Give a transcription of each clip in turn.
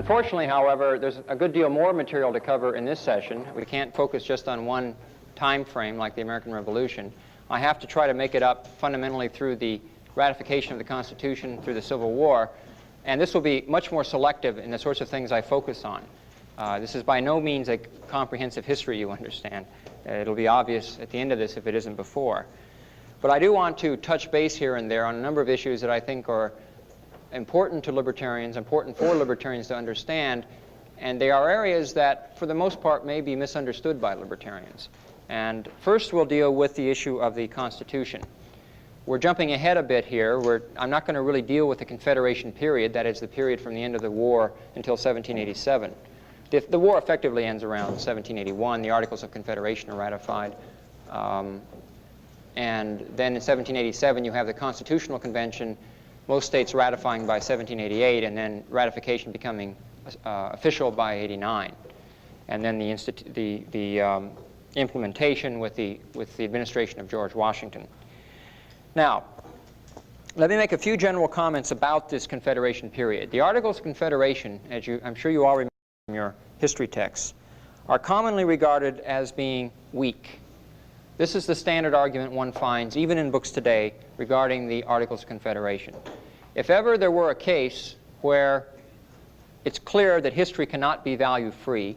Unfortunately, however, there's a good deal more material to cover in this session. We can't focus just on one time frame like the American Revolution. I have to try to make it up fundamentally through the ratification of the Constitution, through the Civil War, and this will be much more selective in the sorts of things I focus on. This is by no means a comprehensive history, you understand. It'll be obvious at the end of this if it isn't before. But I do want to touch base here and there on a number of issues that I think are important to libertarians, important for libertarians to understand, and they are areas that, for the most part, may be misunderstood by libertarians. And first we'll deal with the issue of the Constitution. We're jumping ahead a bit here. I'm not going to really deal with the Confederation period, that is the period from the end of the war until 1787. The war effectively ends around 1781. The Articles of Confederation are ratified. And then in 1787 you have the Constitutional Convention, most states ratifying by 1788, and then ratification becoming official by 89. And then the implementation with the administration of George Washington. Now, let me make a few general comments about this Confederation period. The Articles of Confederation, as I'm sure you all remember from your history texts, are commonly regarded as being weak. This is the standard argument one finds, even in books today, regarding the Articles of Confederation. If ever there were a case where it's clear that history cannot be value-free,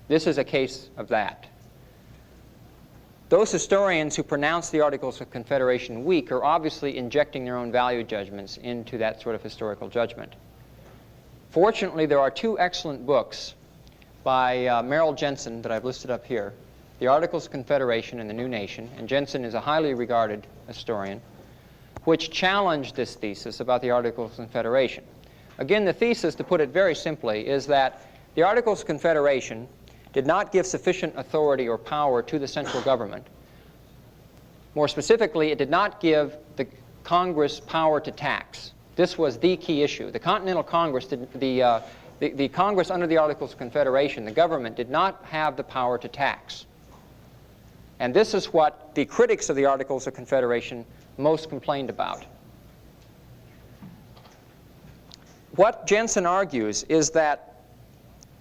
this is a case of that. Those historians who pronounce the Articles of Confederation weak are obviously injecting their own value judgments into that sort of historical judgment. Fortunately, there are two excellent books by Merrill Jensen that I've listed up here, The Articles of Confederation and the New Nation, and Jensen is a highly regarded historian, which challenged this thesis about the Articles of Confederation. Again, the thesis, to put it very simply, is that the Articles of Confederation did not give sufficient authority or power to the central government. More specifically, it did not give the Congress power to tax. This was the key issue. The Continental Congress, the Congress under the Articles of Confederation, the government, did not have the power to tax. And this is what the critics of the Articles of Confederation most complained about. What Jensen argues is that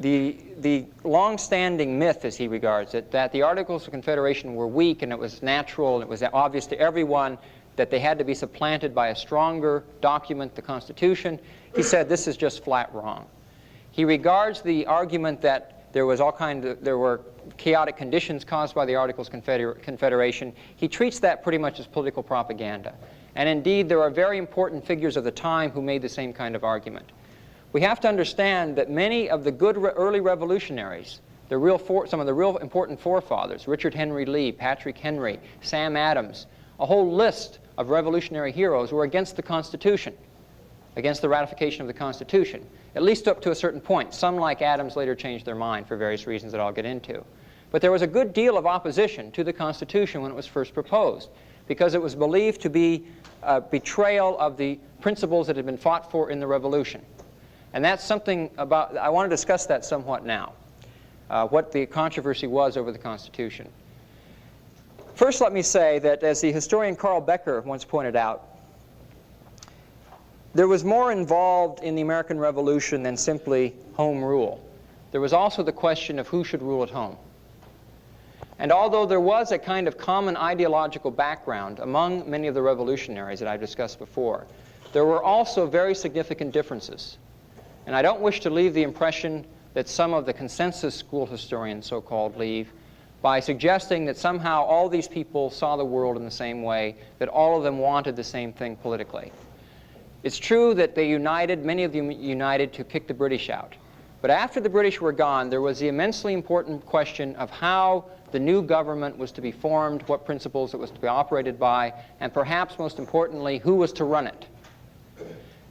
the long-standing myth, as he regards it, that the Articles of Confederation were weak and it was natural and it was obvious to everyone that they had to be supplanted by a stronger document, the Constitution, he said this is just flat wrong. He regards the argument that there were chaotic conditions caused by the Articles of Confederation. He treats that pretty much as political propaganda. And indeed, there are very important figures of the time who made the same kind of argument. We have to understand that many of the good early revolutionaries, some of the real important forefathers, Richard Henry Lee, Patrick Henry, Sam Adams, a whole list of revolutionary heroes were against the Constitution, against the ratification of the Constitution, at least up to a certain point. Some, like Adams, later changed their mind for various reasons that I'll get into. But there was a good deal of opposition to the Constitution when it was first proposed, because it was believed to be a betrayal of the principles that had been fought for in the Revolution. And that's something about, I want to discuss that somewhat now, what the controversy was over the Constitution. First, let me say that, as the historian Carl Becker once pointed out, there was more involved in the American Revolution than simply home rule. There was also the question of who should rule at home. And although there was a kind of common ideological background among many of the revolutionaries that I've discussed before, there were also very significant differences. And I don't wish to leave the impression that some of the consensus school historians, so-called, leave by suggesting that somehow all these people saw the world in the same way, that all of them wanted the same thing politically. It's true that they united, many of them united to kick the British out. But after the British were gone, there was the immensely important question of how the new government was to be formed, what principles it was to be operated by, and perhaps most importantly, who was to run it.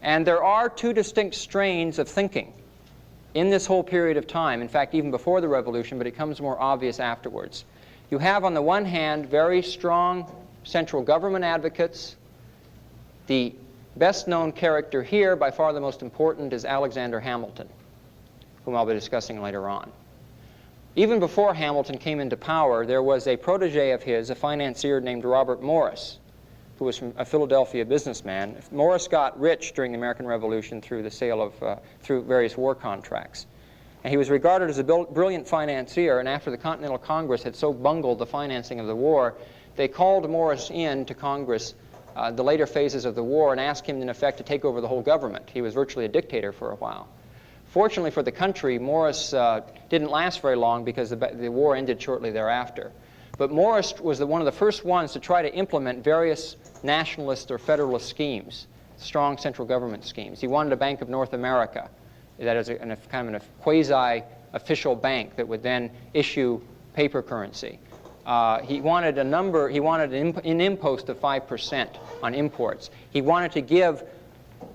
And there are two distinct strains of thinking in this whole period of time, in fact, even before the Revolution, but it becomes more obvious afterwards. You have, on the one hand, very strong central government advocates. The best-known character here, by far the most important, is Alexander Hamilton, whom I'll be discussing later on. Even before Hamilton came into power, there was a protege of his, a financier named Robert Morris, who was from a Philadelphia businessman. Morris got rich during the American Revolution through the sale of, through various war contracts. And he was regarded as a brilliant financier, and after the Continental Congress had so bungled the financing of the war, they called Morris in to Congress the later phases of the war and asked him, in effect, to take over the whole government. He was virtually a dictator for a while. Fortunately for the country, Morris didn't last very long because the war ended shortly thereafter. But Morris was one of the first ones to try to implement various nationalist or federalist schemes, strong central government schemes. He wanted a Bank of North America, that is kind of a quasi-official bank that would then issue paper currency. He wanted an impost of 5% on imports. He wanted to give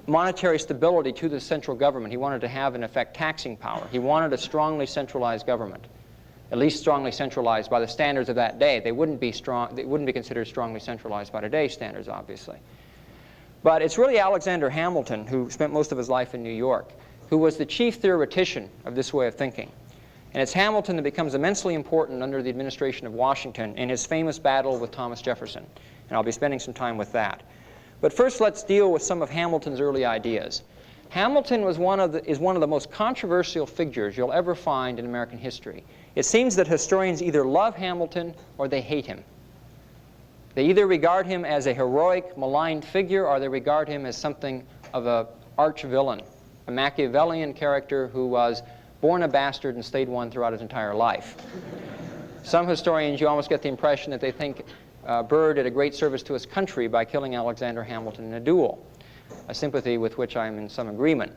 monetary stability to the central government. He wanted to have, in effect, taxing power. He wanted a strongly centralized government, at least strongly centralized by the standards of that day. They wouldn't be considered strongly centralized by today's standards, obviously. But it's really Alexander Hamilton, who spent most of his life in New York, who was the chief theoretician of this way of thinking. And it's Hamilton that becomes immensely important under the administration of Washington in his famous battle with Thomas Jefferson. And I'll be spending some time with that. But first, let's deal with some of Hamilton's early ideas. Hamilton is one of the most controversial figures you'll ever find in American history. It seems that historians either love Hamilton or they hate him. They either regard him as a heroic, maligned figure, or they regard him as something of an arch-villain, a Machiavellian character who was born a bastard and stayed one throughout his entire life. Some historians, you almost get the impression that they think Burr did a great service to his country by killing Alexander Hamilton in a duel, a sympathy with which I'm in some agreement,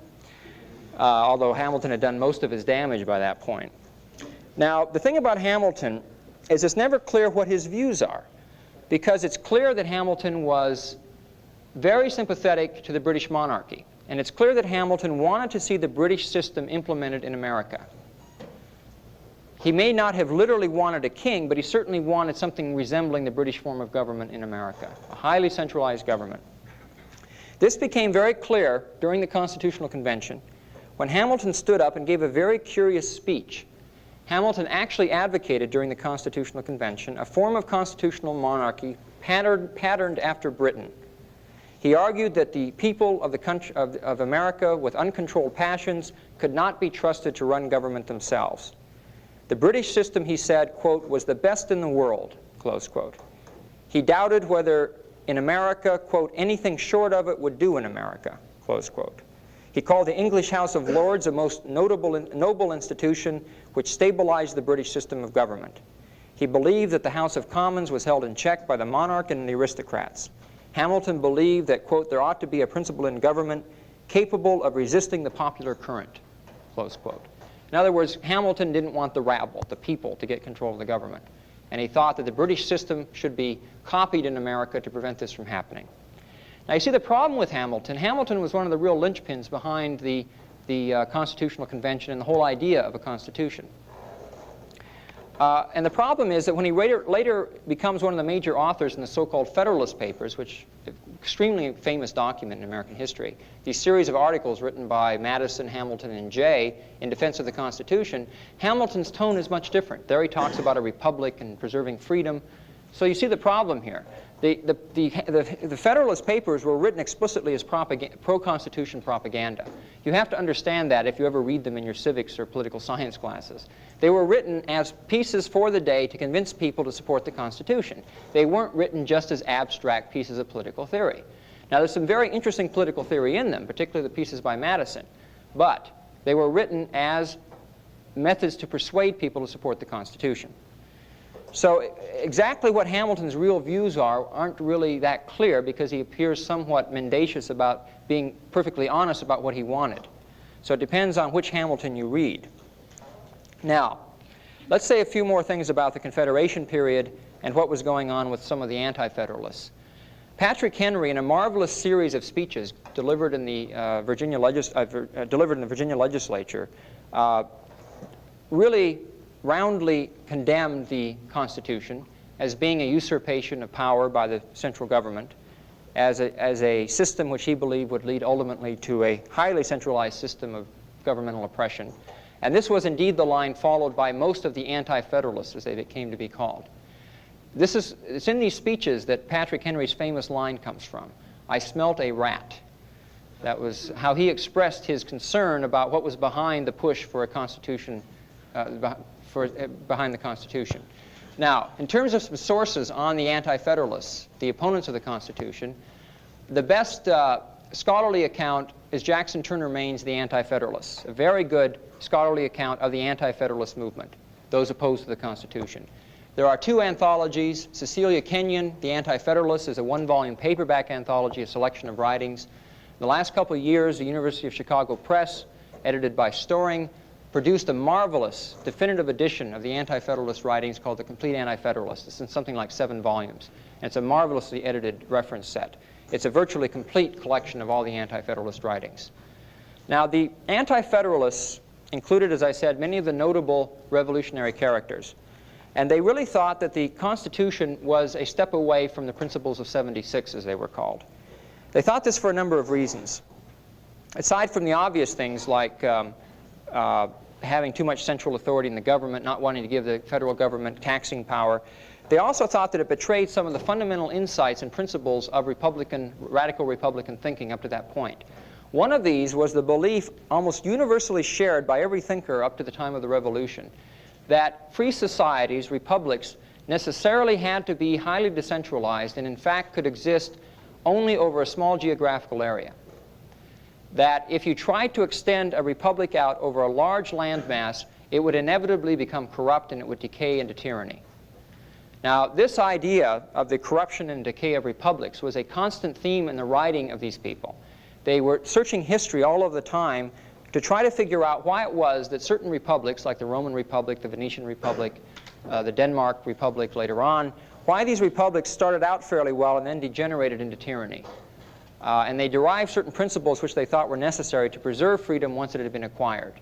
although Hamilton had done most of his damage by that point. Now, the thing about Hamilton is it's never clear what his views are, because it's clear that Hamilton was very sympathetic to the British monarchy, and it's clear that Hamilton wanted to see the British system implemented in America. He may not have literally wanted a king, but he certainly wanted something resembling the British form of government in America, a highly centralized government. This became very clear during the Constitutional Convention when Hamilton stood up and gave a very curious speech. Hamilton actually advocated during the Constitutional Convention a form of constitutional monarchy patterned after Britain. He argued that the people of the country of America with uncontrolled passions could not be trusted to run government themselves. The British system, he said, quote, was the best in the world, close quote. He doubted whether in America, quote, anything short of it would do in America, close quote. He called the English House of Lords a most noble institution which stabilized the British system of government. He believed that the House of Commons was held in check by the monarch and the aristocrats. Hamilton believed that, quote, there ought to be a principle in government capable of resisting the popular current, close quote. In other words, Hamilton didn't want the rabble, the people, to get control of the government. And he thought that the British system should be copied in America to prevent this from happening. Now, you see the problem with Hamilton. Hamilton was one of the real linchpins behind the Constitutional Convention and the whole idea of a constitution. And the problem is that when he later becomes one of the major authors in the so-called Federalist Papers, which is an extremely famous document in American history, these series of articles written by Madison, Hamilton, and Jay in defense of the Constitution, Hamilton's tone is much different. There he talks about a republic and preserving freedom. So you see the problem here. The Federalist Papers were written explicitly as pro-Constitution propaganda. You have to understand that if you ever read them in your civics or political science classes. They were written as pieces for the day to convince people to support the Constitution. They weren't written just as abstract pieces of political theory. Now, there's some very interesting political theory in them, particularly the pieces by Madison, but they were written as methods to persuade people to support the Constitution. So exactly what Hamilton's real views aren't really that clear because he appears somewhat mendacious about being perfectly honest about what he wanted. So it depends on which Hamilton you read. Now, let's say a few more things about the Confederation period and what was going on with some of the Anti-Federalists. Patrick Henry, in a marvelous series of speeches delivered in the Virginia legislature, really roundly condemned the Constitution as being a usurpation of power by the central government, as a system which he believed would lead ultimately to a highly centralized system of governmental oppression. And this was indeed the line followed by most of the Anti-Federalists, as they came to be called. It's in these speeches that Patrick Henry's famous line comes from. "I smelt a rat." That was how he expressed his concern about what was behind the push for a constitution, behind the Constitution. Now, in terms of some sources on the Anti-Federalists, the opponents of the Constitution, the best scholarly account is Jackson Turner Main's The Anti-Federalists, a very good scholarly account of the Anti-Federalist movement, those opposed to the Constitution. There are two anthologies. Cecilia Kenyon, The Anti-Federalists, is a one-volume paperback anthology, a selection of writings. In the last couple of years, the University of Chicago Press, edited by Storing, produced a marvelous definitive edition of the Anti-Federalist writings called The Complete Anti-Federalist. It's in something like 7 volumes. And it's a marvelously edited reference set. It's a virtually complete collection of all the Anti-Federalist writings. Now, the Anti-Federalists included, as I said, many of the notable revolutionary characters. And they really thought that the Constitution was a step away from the Principles of 76, as they were called. They thought this for a number of reasons. Aside from the obvious things like having too much central authority in the government, not wanting to give the federal government taxing power, they also thought that it betrayed some of the fundamental insights and principles of radical Republican thinking up to that point. One of these was the belief, almost universally shared by every thinker up to the time of the Revolution, that free societies, republics, necessarily had to be highly decentralized and in fact could exist only over a small geographical area. That if you tried to extend a republic out over a large landmass, it would inevitably become corrupt and it would decay into tyranny. Now, this idea of the corruption and decay of republics was a constant theme in the writing of these people. They were searching history all of the time to try to figure out why it was that certain republics, like the Roman Republic, the Venetian Republic, the Denmark Republic later on, why these republics started out fairly well and then degenerated into tyranny. And they derived certain principles which they thought were necessary to preserve freedom once it had been acquired.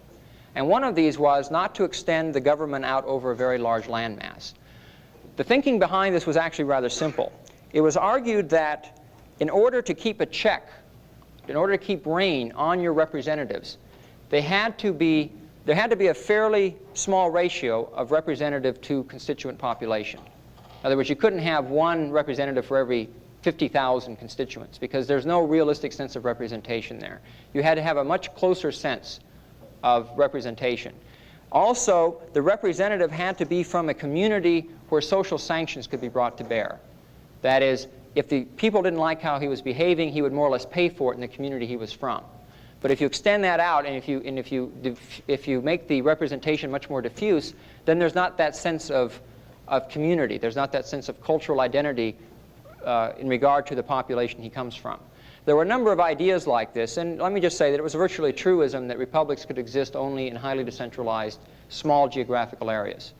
And one of these was not to extend the government out over a very large landmass. The thinking behind this was actually rather simple. It was argued that in order to keep a check, in order to keep reign on your representatives, there had to be a fairly small ratio of representative to constituent population. In other words, you couldn't have one representative for every 50,000 constituents because there's no realistic sense of representation there. You had to have a much closer sense of representation. Also, the representative had to be from a community where social sanctions could be brought to bear. That is, if the people didn't like how he was behaving, he would more or less pay for it in the community he was from. But if you extend that out and if you make the representation much more diffuse, then there's not that sense of community. There's not that sense of cultural identity in regard to the population he comes from. There were a number of ideas like this, and let me just say that it was virtually a truism that republics could exist only in highly decentralized, small geographical areas.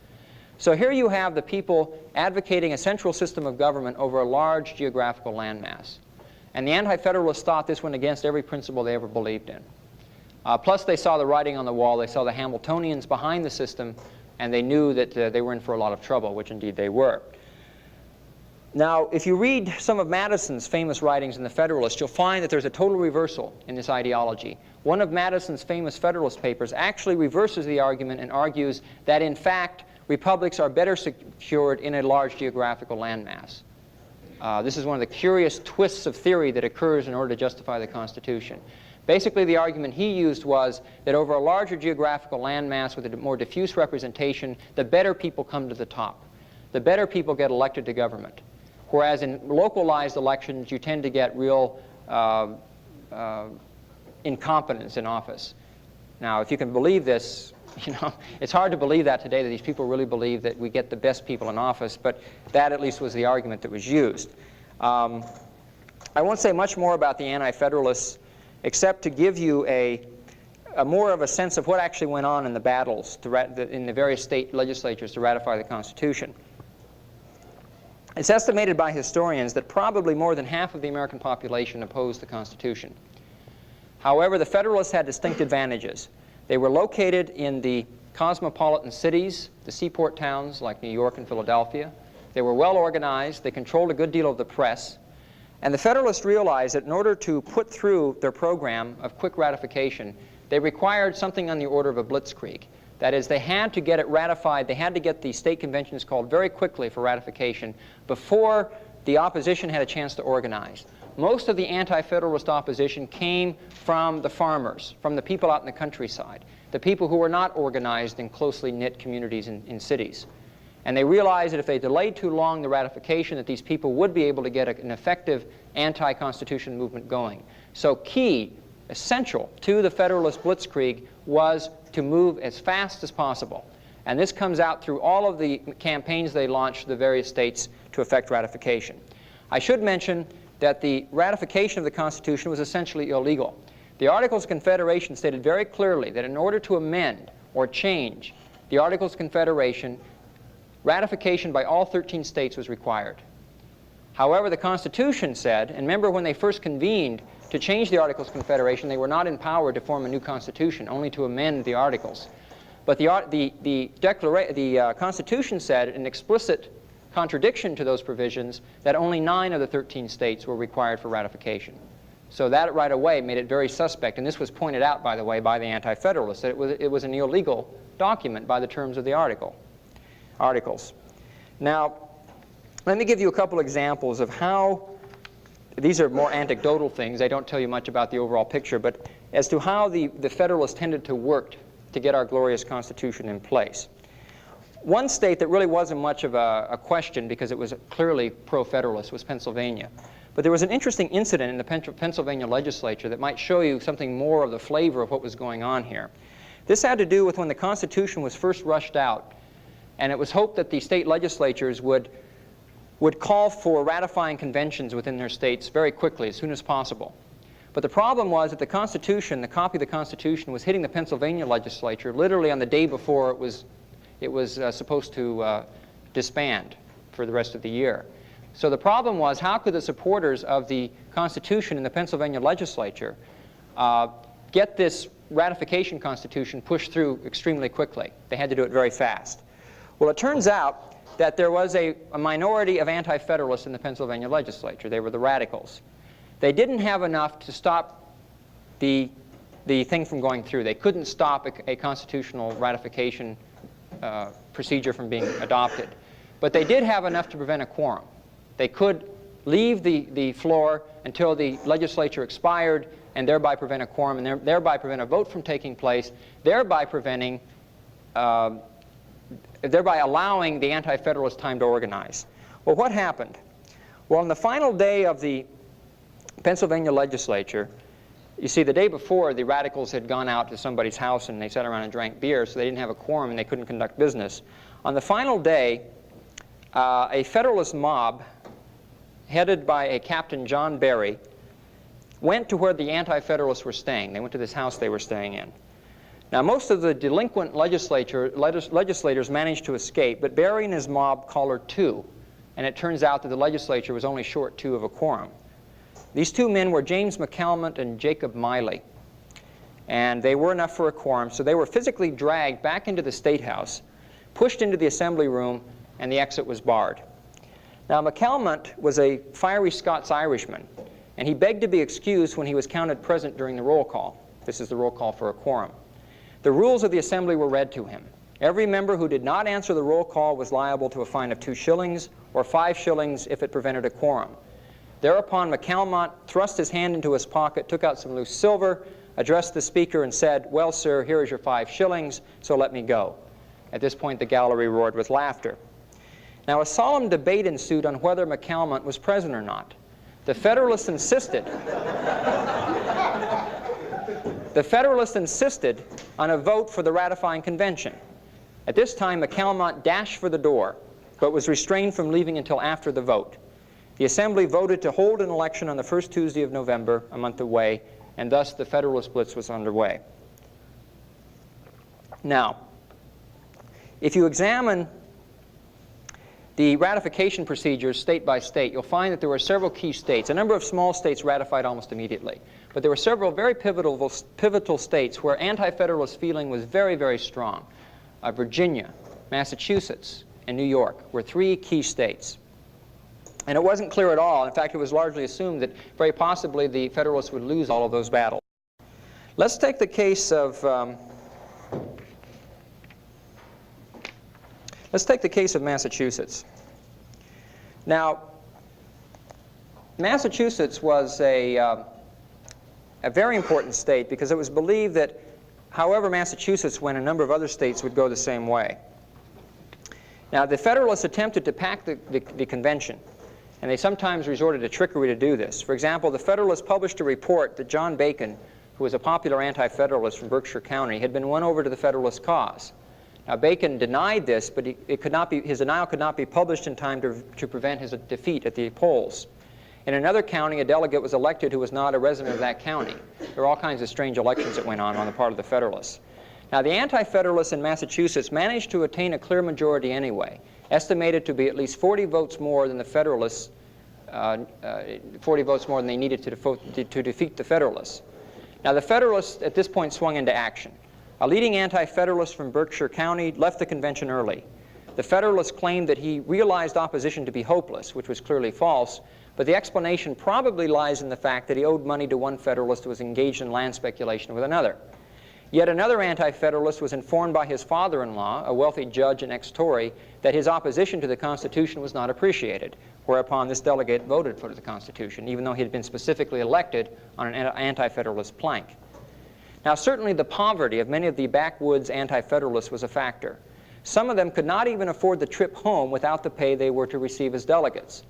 So here you have the people advocating a central system of government over a large geographical landmass. And the Anti-Federalists thought this went against every principle they ever believed in. Plus, they saw the writing on the wall. They saw the Hamiltonians behind the system, and they knew that they were in for a lot of trouble, which indeed they were. Now, if you read some of Madison's famous writings in the Federalist, you'll find that there's a total reversal in this ideology. One of Madison's famous Federalist papers actually reverses the argument and argues that, in fact, republics are better secured in a large geographical landmass. This is one of the curious twists of theory that occurs in order to justify the Constitution. Basically, the argument he used was that over a larger geographical landmass with a more diffuse representation, the better people come to the top. The better people get elected to government. Whereas in localized elections, you tend to get real incompetence in office. Now, if you can believe this, it's hard to believe that today, that these people really believe that we get the best people in office, but that at least was the argument that was used. I won't say much more about the Anti-Federalists, except to give you a more of a sense of what actually went on in the battles in the various state legislatures to ratify the Constitution. It's estimated by historians that probably more than half of the American population opposed the Constitution. However, the Federalists had distinct advantages. They were located in the cosmopolitan cities, the seaport towns like New York and Philadelphia. They were well organized. They controlled a good deal of the press. And the Federalists realized that in order to put through their program of quick ratification, they required something on the order of a blitzkrieg. That is, they had to get it ratified. They had to get the state conventions called very quickly for ratification before the opposition had a chance to organize. Most of the anti-federalist opposition came from the farmers, from the people out in the countryside, the people who were not organized in closely knit communities in cities. And they realized that if they delayed too long the ratification, that these people would be able to get an effective anti-constitution movement going. So key, essential to the Federalist Blitzkrieg was to move as fast as possible. And this comes out through all of the campaigns they launched the various states to effect ratification. I should mention that the ratification of the Constitution was essentially illegal. The Articles of Confederation stated very clearly that in order to amend or change the Articles of Confederation, ratification by all 13 states was required. However, the Constitution said, and remember when they first convened to change the Articles of Confederation, they were not empowered to form a new Constitution, only to amend the Articles. But the Constitution said, in explicit contradiction to those provisions, that only 9 of the 13 states were required for ratification. So that right away made it very suspect, and this was pointed out, by the way, by the Anti-Federalists, that it was an illegal document by the terms of the articles. Now, let me give you a couple examples of how, these are more anecdotal things, they don't tell you much about the overall picture, but as to how the Federalists tended to work to get our glorious Constitution in place. One state that really wasn't much of a question because it was clearly pro-Federalist was Pennsylvania. But there was an interesting incident in the Pennsylvania legislature that might show you something more of the flavor of what was going on here. This had to do with when the Constitution was first rushed out, and it was hoped that the state legislatures would call for ratifying conventions within their states very quickly, as soon as possible. But the problem was that the Constitution, the copy of the Constitution, was hitting the Pennsylvania legislature literally on the day before it was supposed to disband for the rest of the year. So the problem was, how could the supporters of the Constitution in the Pennsylvania legislature get this ratification Constitution pushed through extremely quickly? They had to do it very fast. Well, it turns out that there was a minority of anti-federalists in the Pennsylvania legislature. They were the radicals. They didn't have enough to stop the thing from going through. They couldn't stop a constitutional ratification procedure from being adopted. But they did have enough to prevent a quorum. They could leave the floor until the legislature expired and thereby prevent a quorum and thereby prevent a vote from taking place, thereby preventing, thereby allowing the anti-federalist time to organize. Well, what happened? Well, on the final day of the Pennsylvania legislature, you see, the day before, the radicals had gone out to somebody's house and they sat around and drank beer, so they didn't have a quorum and they couldn't conduct business. On the final day, a Federalist mob, headed by a Captain John Berry, went to where the anti-federalists were staying. They went to this house they were staying in. Now, most of the delinquent legislators managed to escape, but Berry and his mob collared 2, and it turns out that the legislature was only short 2 of a quorum. These 2 men were James McCalmont and Jacob Miley, and they were enough for a quorum, so they were physically dragged back into the State House, pushed into the assembly room, and the exit was barred. Now, McCalmont was a fiery Scots-Irishman, and he begged to be excused when he was counted present during the roll call. This is the roll call for a quorum. The rules of the assembly were read to him. Every member who did not answer the roll call was liable to a fine of 2 shillings or 5 shillings if it prevented a quorum. Thereupon McCalmont thrust his hand into his pocket, took out some loose silver, addressed the speaker and said, "Well, sir, here is your 5 shillings, so let me go." At this point, the gallery roared with laughter. Now, a solemn debate ensued on whether McCalmont was present or not. The Federalists insisted on a vote for the ratifying convention. At this time, McCalmont dashed for the door, but was restrained from leaving until after the vote. The Assembly voted to hold an election on the first Tuesday of November, a month away, and thus the Federalist Blitz was underway. Now, if you examine the ratification procedures state by state, you'll find that there were several key states. A number of small states ratified almost immediately. But there were several very pivotal states where anti-federalist feeling was very, very strong. Virginia, Massachusetts, and New York were 3 key states. And it wasn't clear at all. In fact, it was largely assumed that very possibly the Federalists would lose all of those battles. Let's take the case of Let's take the case of Massachusetts. Now, Massachusetts was a very important state because it was believed that however Massachusetts went, a number of other states would go the same way. Now, the Federalists attempted to pack the convention, and they sometimes resorted to trickery to do this. For example, the Federalists published a report that John Bacon, who was a popular anti-Federalist from Berkshire County, had been won over to the Federalist cause. Now, Bacon denied this, but his denial could not be published in time to prevent his defeat at the polls. In another county, a delegate was elected who was not a resident of that county. There were all kinds of strange elections that went on the part of the Federalists. Now, the Anti-Federalists in Massachusetts managed to attain a clear majority anyway, estimated to be at least 40 votes more than the Federalists, 40 votes more than they needed to defeat the Federalists. Now, the Federalists at this point swung into action. A leading anti-Federalist from Berkshire County left the convention early. The Federalists claimed that he realized opposition to be hopeless, which was clearly false, but the explanation probably lies in the fact that he owed money to one Federalist who was engaged in land speculation with another. Yet another anti-Federalist was informed by his father-in-law, a wealthy judge and ex-Tory, that his opposition to the Constitution was not appreciated, whereupon this delegate voted for the Constitution, even though he had been specifically elected on an anti-Federalist plank. Now, certainly the poverty of many of the backwoods anti-Federalists was a factor. Some of them could not even afford the trip home without the pay they were to receive as delegates.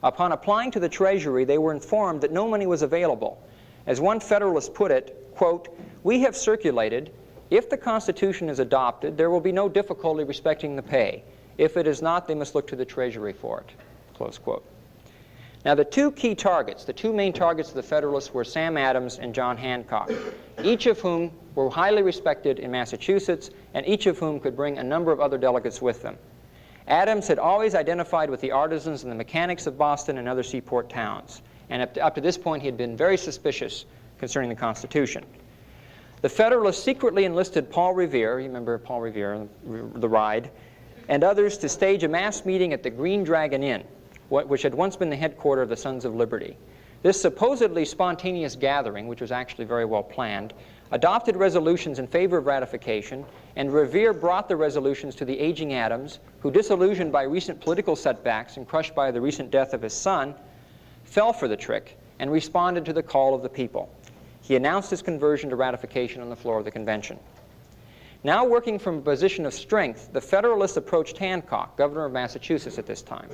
Upon applying to the Treasury, they were informed that no money was available. As one Federalist put it, quote, "We have circulated, if the Constitution is adopted, there will be no difficulty respecting the pay. If it is not, they must look to the Treasury for it," close quote. Now, the two main targets of the Federalists were Sam Adams and John Hancock, each of whom were highly respected in Massachusetts, and each of whom could bring a number of other delegates with them. Adams had always identified with the artisans and the mechanics of Boston and other seaport towns, and up to this point he had been very suspicious concerning the Constitution. The Federalists secretly enlisted Paul Revere, you remember Paul Revere, the ride, and others to stage a mass meeting at the Green Dragon Inn, which had once been the headquarters of the Sons of Liberty. This supposedly spontaneous gathering, which was actually very well planned, adopted resolutions in favor of ratification, and Revere brought the resolutions to the aging Adams, who, disillusioned by recent political setbacks and crushed by the recent death of his son, fell for the trick and responded to the call of the people. He announced his conversion to ratification on the floor of the convention. Now working from a position of strength, the Federalists approached Hancock, governor of Massachusetts at this time.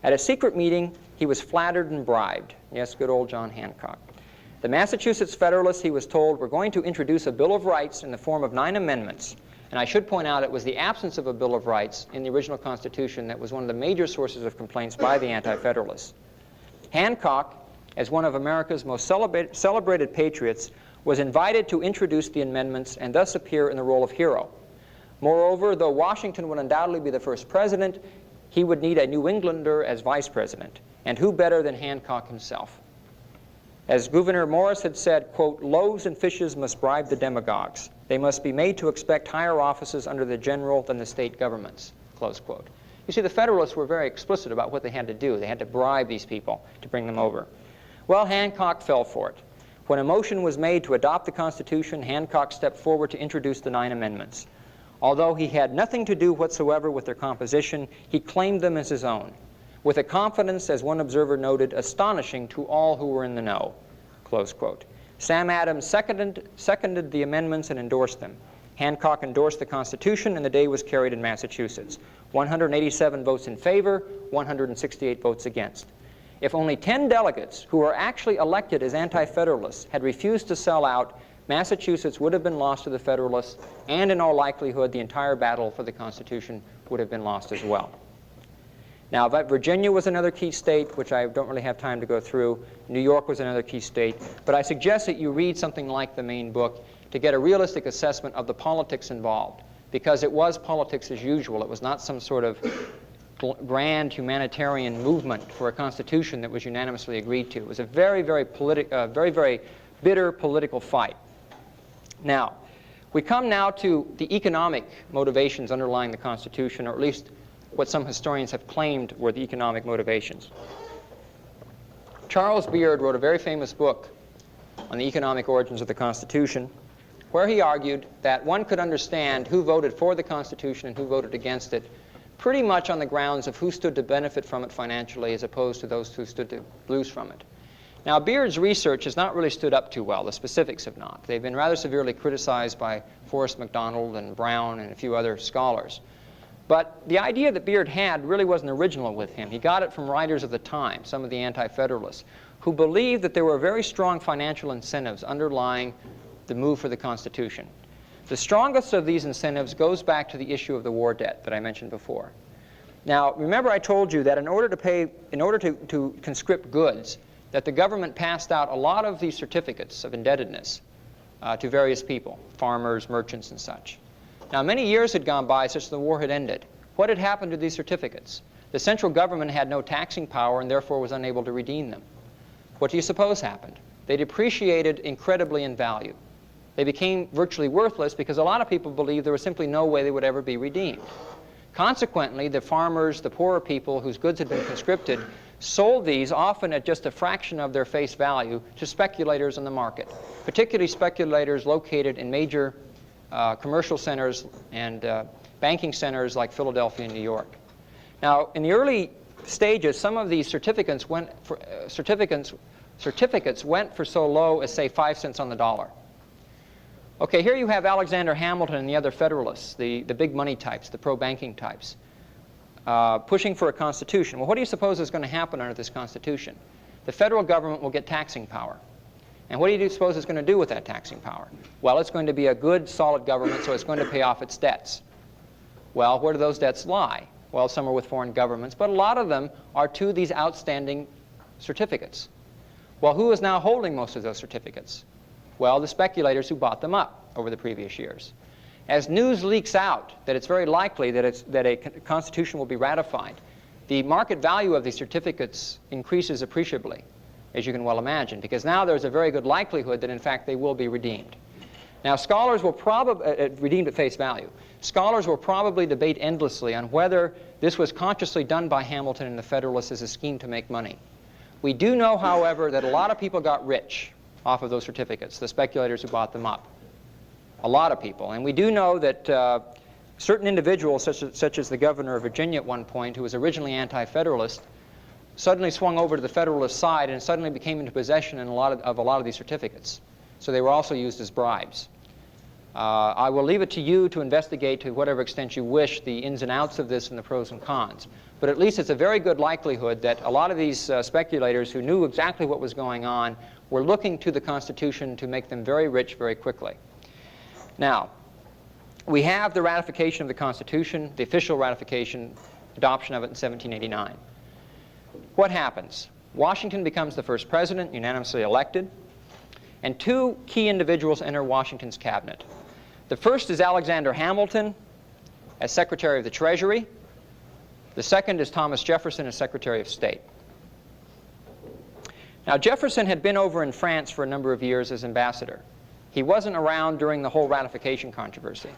At a secret meeting, he was flattered and bribed. Yes, good old John Hancock. The Massachusetts Federalists, he was told, were going to introduce a Bill of Rights in the form of 9 amendments. And I should point out it was the absence of a Bill of Rights in the original Constitution that was one of the major sources of complaints by the Anti-Federalists. Hancock, as one of America's most celebrated patriots, was invited to introduce the amendments and thus appear in the role of hero. Moreover, though Washington would undoubtedly be the first president, he would need a New Englander as vice president. And who better than Hancock himself? As Gouverneur Morris had said, quote, "Loaves and fishes must bribe the demagogues. They must be made to expect higher offices under the general than the state governments," close quote. You see, the Federalists were very explicit about what they had to do. They had to bribe these people to bring them over. Well, Hancock fell for it. When a motion was made to adopt the Constitution, Hancock stepped forward to introduce the 9 amendments. Although he had nothing to do whatsoever with their composition, he claimed them as his own, with a confidence, as one observer noted, astonishing to all who were in the know, close quote. Sam Adams seconded the amendments and endorsed them. Hancock endorsed the Constitution, and the day was carried in Massachusetts. 187 votes in favor, 168 votes against. If only 10 delegates who were actually elected as anti-Federalists had refused to sell out, Massachusetts would have been lost to the Federalists, and in all likelihood, the entire battle for the Constitution would have been lost as well. Now, Virginia was another key state, which I don't really have time to go through. New York was another key state. But I suggest that you read something like the main book to get a realistic assessment of the politics involved, because it was politics as usual. It was not some sort of grand humanitarian movement for a constitution that was unanimously agreed to. It was a very, very bitter political fight. Now, we come now to the economic motivations underlying the Constitution, or at least what some historians have claimed were the economic motivations. Charles Beard wrote a very famous book on the economic origins of the Constitution, where he argued that one could understand who voted for the Constitution and who voted against it pretty much on the grounds of who stood to benefit from it financially as opposed to those who stood to lose from it. Now, Beard's research has not really stood up too well. The specifics have not. They've been rather severely criticized by Forrest McDonald and Brown and a few other scholars. But the idea that Beard had really wasn't original with him. He got it from writers of the time, some of the Anti-Federalists, who believed that there were very strong financial incentives underlying the move for the Constitution. The strongest of these incentives goes back to the issue of the war debt that I mentioned before. Now, remember I told you that in order to conscript goods, that the government passed out a lot of these certificates of indebtedness to various people, farmers, merchants, and such. Now, many years had gone by since the war had ended. What had happened to these certificates? The central government had no taxing power and therefore was unable to redeem them. What do you suppose happened? They depreciated incredibly in value. They became virtually worthless because a lot of people believed there was simply no way they would ever be redeemed. Consequently, the farmers, the poorer people whose goods had been conscripted, sold these often at just a fraction of their face value to speculators in the market, particularly speculators located in major commercial centers and banking centers like Philadelphia and New York. Now, in the early stages, some of these certificates went for so low as, say, 5 cents on the dollar. Okay, here you have Alexander Hamilton and the other Federalists, the big money types, the pro-banking types, pushing for a constitution. Well, what do you suppose is going to happen under this constitution? The federal government will get taxing power. And what do you suppose it's going to do with that taxing power? Well, it's going to be a good, solid government, so it's going to pay off its debts. Well, where do those debts lie? Well, some are with foreign governments, but a lot of them are to these outstanding certificates. Well, who is now holding most of those certificates? Well, the speculators who bought them up over the previous years. As news leaks out that it's very likely that a constitution will be ratified, the market value of these certificates increases appreciably, as you can well imagine, because now there's a very good likelihood that, in fact, they will be redeemed. Now, scholars will probably, redeemed at face value, scholars will probably debate endlessly on whether this was consciously done by Hamilton and the Federalists as a scheme to make money. We do know, however, that a lot of people got rich off of those certificates, the speculators who bought them up. A lot of people. And we do know that certain individuals, such as the governor of Virginia at one point, who was originally anti-Federalist, suddenly swung over to the Federalist side and suddenly became into possession of a lot of these certificates. So they were also used as bribes. I will leave it to you to investigate to whatever extent you wish the ins and outs of this and the pros and cons. But at least it's a very good likelihood that a lot of these speculators who knew exactly what was going on were looking to the Constitution to make them very rich very quickly. Now, we have the ratification of the Constitution, the official ratification, adoption of it in 1789. What happens? Washington becomes the first president, unanimously elected, and two key individuals enter Washington's cabinet. The first is Alexander Hamilton as Secretary of the Treasury. The second is Thomas Jefferson as Secretary of State. Now, Jefferson had been over in France for a number of years as ambassador. He wasn't around during the whole ratification controversy.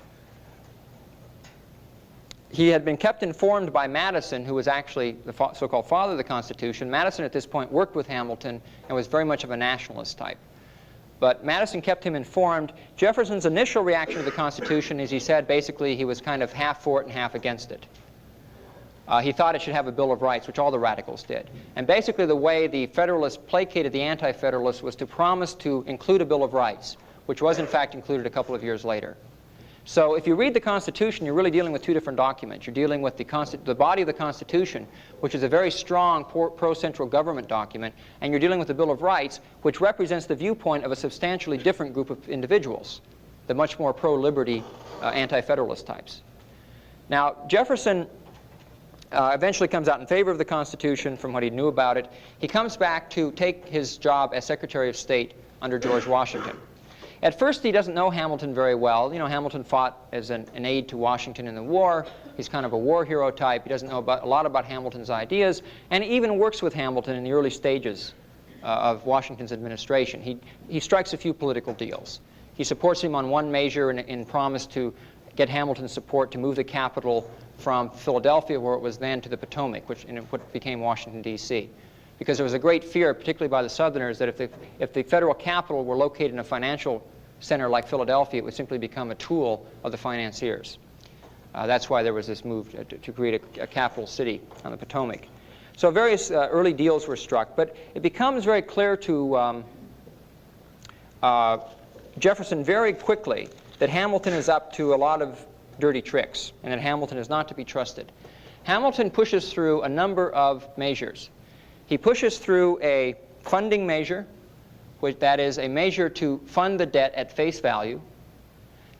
He had been kept informed by Madison, who was actually the so-called father of the Constitution. Madison at this point worked with Hamilton and was very much of a nationalist type. But Madison kept him informed. Jefferson's initial reaction to the Constitution is, he said, basically he was kind of half for it and half against it. He thought it should have a Bill of Rights, which all the radicals did. And basically the way the Federalists placated the Anti-Federalists was to promise to include a Bill of Rights, which was in fact included a couple of years later. So if you read the Constitution, you're really dealing with two different documents. You're dealing with the body of the Constitution, which is a very strong pro-central government document, and you're dealing with the Bill of Rights, which represents the viewpoint of a substantially different group of individuals, the much more pro-liberty Anti-Federalist types. Now, Jefferson eventually comes out in favor of the Constitution from what he knew about it. He comes back to take his job as Secretary of State under George Washington. At first, he doesn't know Hamilton very well. You know, Hamilton fought as an aide to Washington in the war. He's kind of a war hero type. He doesn't know a lot about Hamilton's ideas, and he even works with Hamilton in the early stages of Washington's administration. He strikes a few political deals. He supports him on one measure in promise to get Hamilton's support to move the capital from Philadelphia, where it was then, to the Potomac, which in what became Washington, D.C. Because there was a great fear, particularly by the Southerners, that if the federal capital were located in a financial center like Philadelphia, it would simply become a tool of the financiers. That's why there was this move to create a capital city on the Potomac. So various early deals were struck, but it becomes very clear to Jefferson very quickly that Hamilton is up to a lot of dirty tricks and that Hamilton is not to be trusted. Hamilton pushes through a number of measures. He pushes through a funding measure, that is a measure to fund the debt at face value.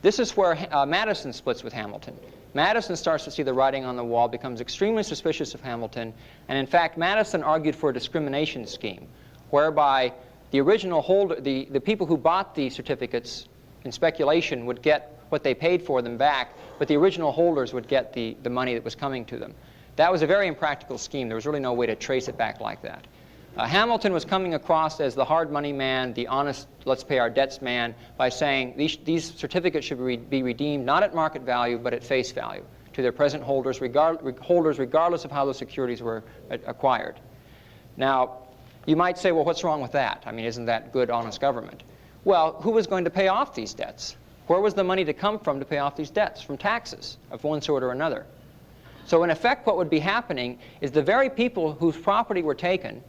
This is where Madison splits with Hamilton. Madison starts to see the writing on the wall, becomes extremely suspicious of Hamilton, and in fact Madison argued for a discrimination scheme whereby the original holder, the people who bought the certificates in speculation would get what they paid for them back, but the original holders would get the money that was coming to them. That was a very impractical scheme. There was really no way to trace it back like that. Hamilton was coming across as the hard money man, the honest, let's pay our debts man, by saying these certificates should be redeemed not at market value, but at face value to their present holders, regardless of how those securities were acquired. Now, you might say, well, what's wrong with that? I mean, isn't that good, honest government? Well, who was going to pay off these debts? Where was the money to come from to pay off these debts? From taxes of one sort or another. So in effect, what would be happening is the very people whose property was taken,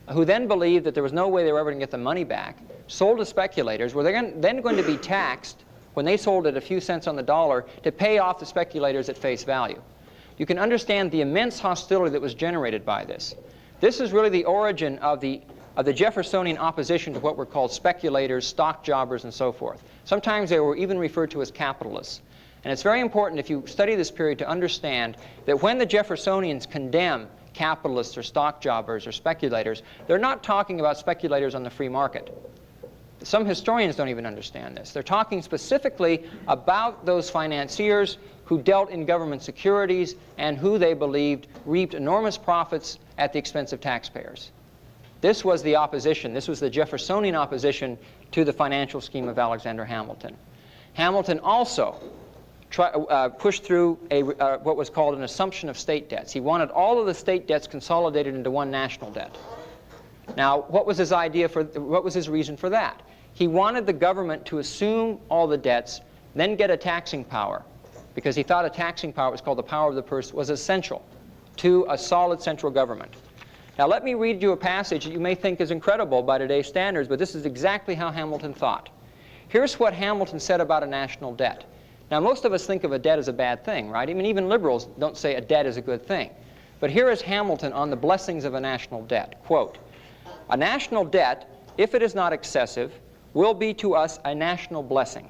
who then believed that there was no way they were ever going to get the money back, sold to speculators, were then going to be taxed when they sold at a few cents on the dollar to pay off the speculators at face value. You can understand the immense hostility that was generated by this. This is really the origin of the Jeffersonian opposition to what were called speculators, stock jobbers, and so forth. Sometimes they were even referred to as capitalists. And it's very important, if you study this period, to understand that when the Jeffersonians condemn capitalists or stock jobbers or speculators, they're not talking about speculators on the free market. Some historians don't even understand this. They're talking specifically about those financiers who dealt in government securities and who they believed reaped enormous profits at the expense of taxpayers. This was the opposition. This was the Jeffersonian opposition to the financial scheme of Alexander Hamilton. Hamilton also pushed through what was called an assumption of state debts. He wanted all of the state debts consolidated into one national debt. Now, what was his reason for that? He wanted the government to assume all the debts, then get a taxing power, because he thought a taxing power, it was called the power of the purse, was essential to a solid central government. Now, let me read you a passage that you may think is incredible by today's standards, but this is exactly how Hamilton thought. Here's what Hamilton said about a national debt. Now, most of us think of a debt as a bad thing, right? I mean, even liberals don't say a debt is a good thing. But here is Hamilton on the blessings of a national debt. Quote, "A national debt, if it is not excessive, will be to us a national blessing.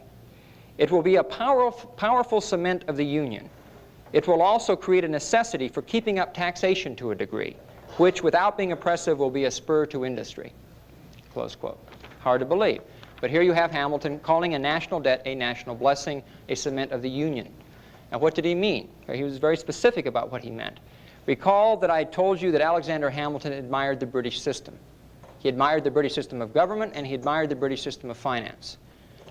It will be a powerful cement of the Union. It will also create a necessity for keeping up taxation to a degree, which, without being oppressive, will be a spur to industry." Close quote. Hard to believe. But here you have Hamilton calling a national debt a national blessing, a cement of the Union. Now, what did he mean? He was very specific about what he meant. Recall that I told you that Alexander Hamilton admired the British system. He admired the British system of government, and he admired the British system of finance.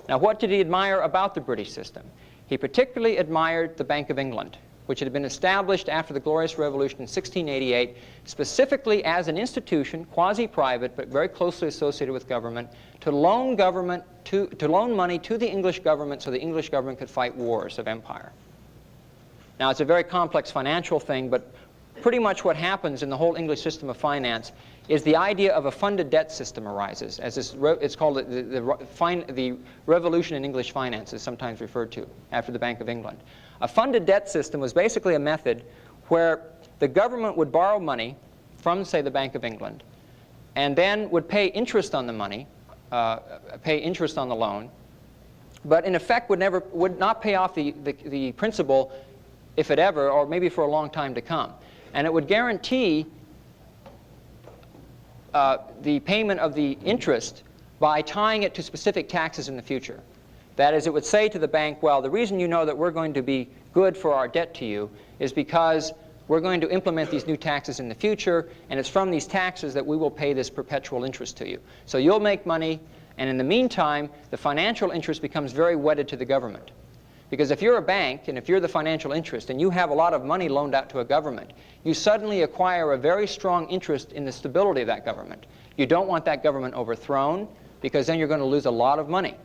Now, what did he admire about the British system? He particularly admired the Bank of England, which had been established after the Glorious Revolution in 1688, specifically as an institution, quasi-private, but very closely associated with government, to loan money to the English government so the English government could fight wars of empire. Now, it's a very complex financial thing, but pretty much what happens in the whole English system of finance is the idea of a funded debt system arises, as it's called the revolution in English finance is sometimes referred to after the Bank of England. A funded debt system was basically a method where the government would borrow money from, say, the Bank of England, and then would pay interest on the money, pay interest on the loan, but in effect would not pay off the principal, if it ever, or maybe for a long time to come. And it would guarantee the payment of the interest by tying it to specific taxes in the future. That is, it would say to the bank, well, the reason you know that we're going to be good for our debt to you is because we're going to implement these new taxes in the future, and it's from these taxes that we will pay this perpetual interest to you. So you'll make money, and in the meantime, the financial interest becomes very wedded to the government. Because if you're a bank, and if you're the financial interest, and you have a lot of money loaned out to a government, you suddenly acquire a very strong interest in the stability of that government. You don't want that government overthrown, because then you're going to lose a lot of money.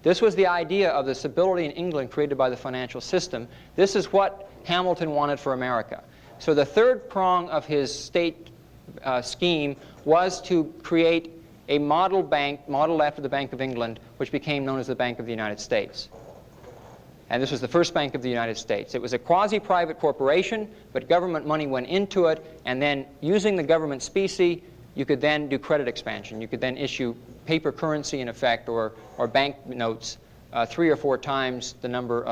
This was the idea of the stability in England created by the financial system. This is what Hamilton wanted for America. So the third prong of his state scheme was to create a model bank, modeled after the Bank of England, which became known as the Bank of the United States. And this was the first Bank of the United States. It was a quasi-private corporation, but government money went into it, and then using the government specie, you could then do credit expansion. You could then issue paper currency, in effect, or bank notes 3 or 4 times the number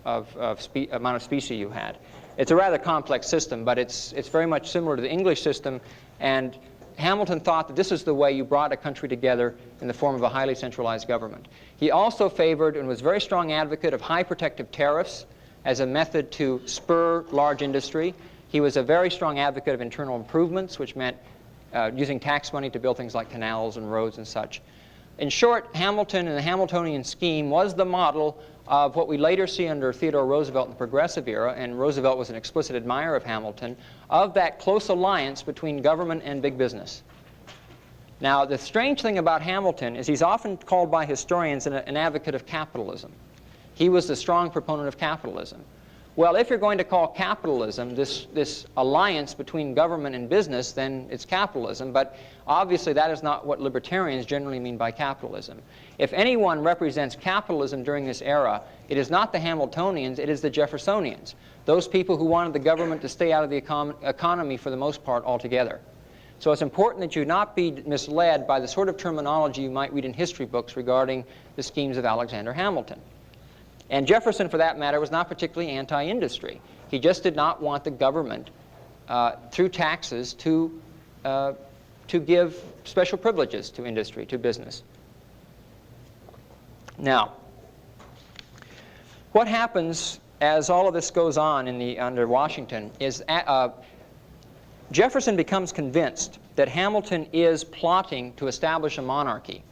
amount of specie you had. It's a rather complex system, but it's very much similar to the English system, and Hamilton thought that this is the way you brought a country together in the form of a highly centralized government. He also favored and was a very strong advocate of high protective tariffs as a method to spur large industry. He was a very strong advocate of internal improvements, which meant using tax money to build things like canals and roads and such. In short, Hamilton and the Hamiltonian scheme was the model of what we later see under Theodore Roosevelt in the Progressive era, and Roosevelt was an explicit admirer of Hamilton, of that close alliance between government and big business. Now, the strange thing about Hamilton is he's often called by historians an advocate of capitalism. He was the strong proponent of capitalism. Well, if you're going to call capitalism this alliance between government and business, then it's capitalism. But obviously that is not what libertarians generally mean by capitalism. If anyone represents capitalism during this era, it is not the Hamiltonians, it is the Jeffersonians. Those people who wanted the government to stay out of the economy for the most part altogether. So it's important that you not be misled by the sort of terminology you might read in history books regarding the schemes of Alexander Hamilton. And Jefferson, for that matter, was not particularly anti-industry. He just did not want the government, through taxes, to give special privileges to industry, to business. Now, what happens as all of this goes on under Washington is Jefferson becomes convinced that Hamilton is plotting to establish a monarchy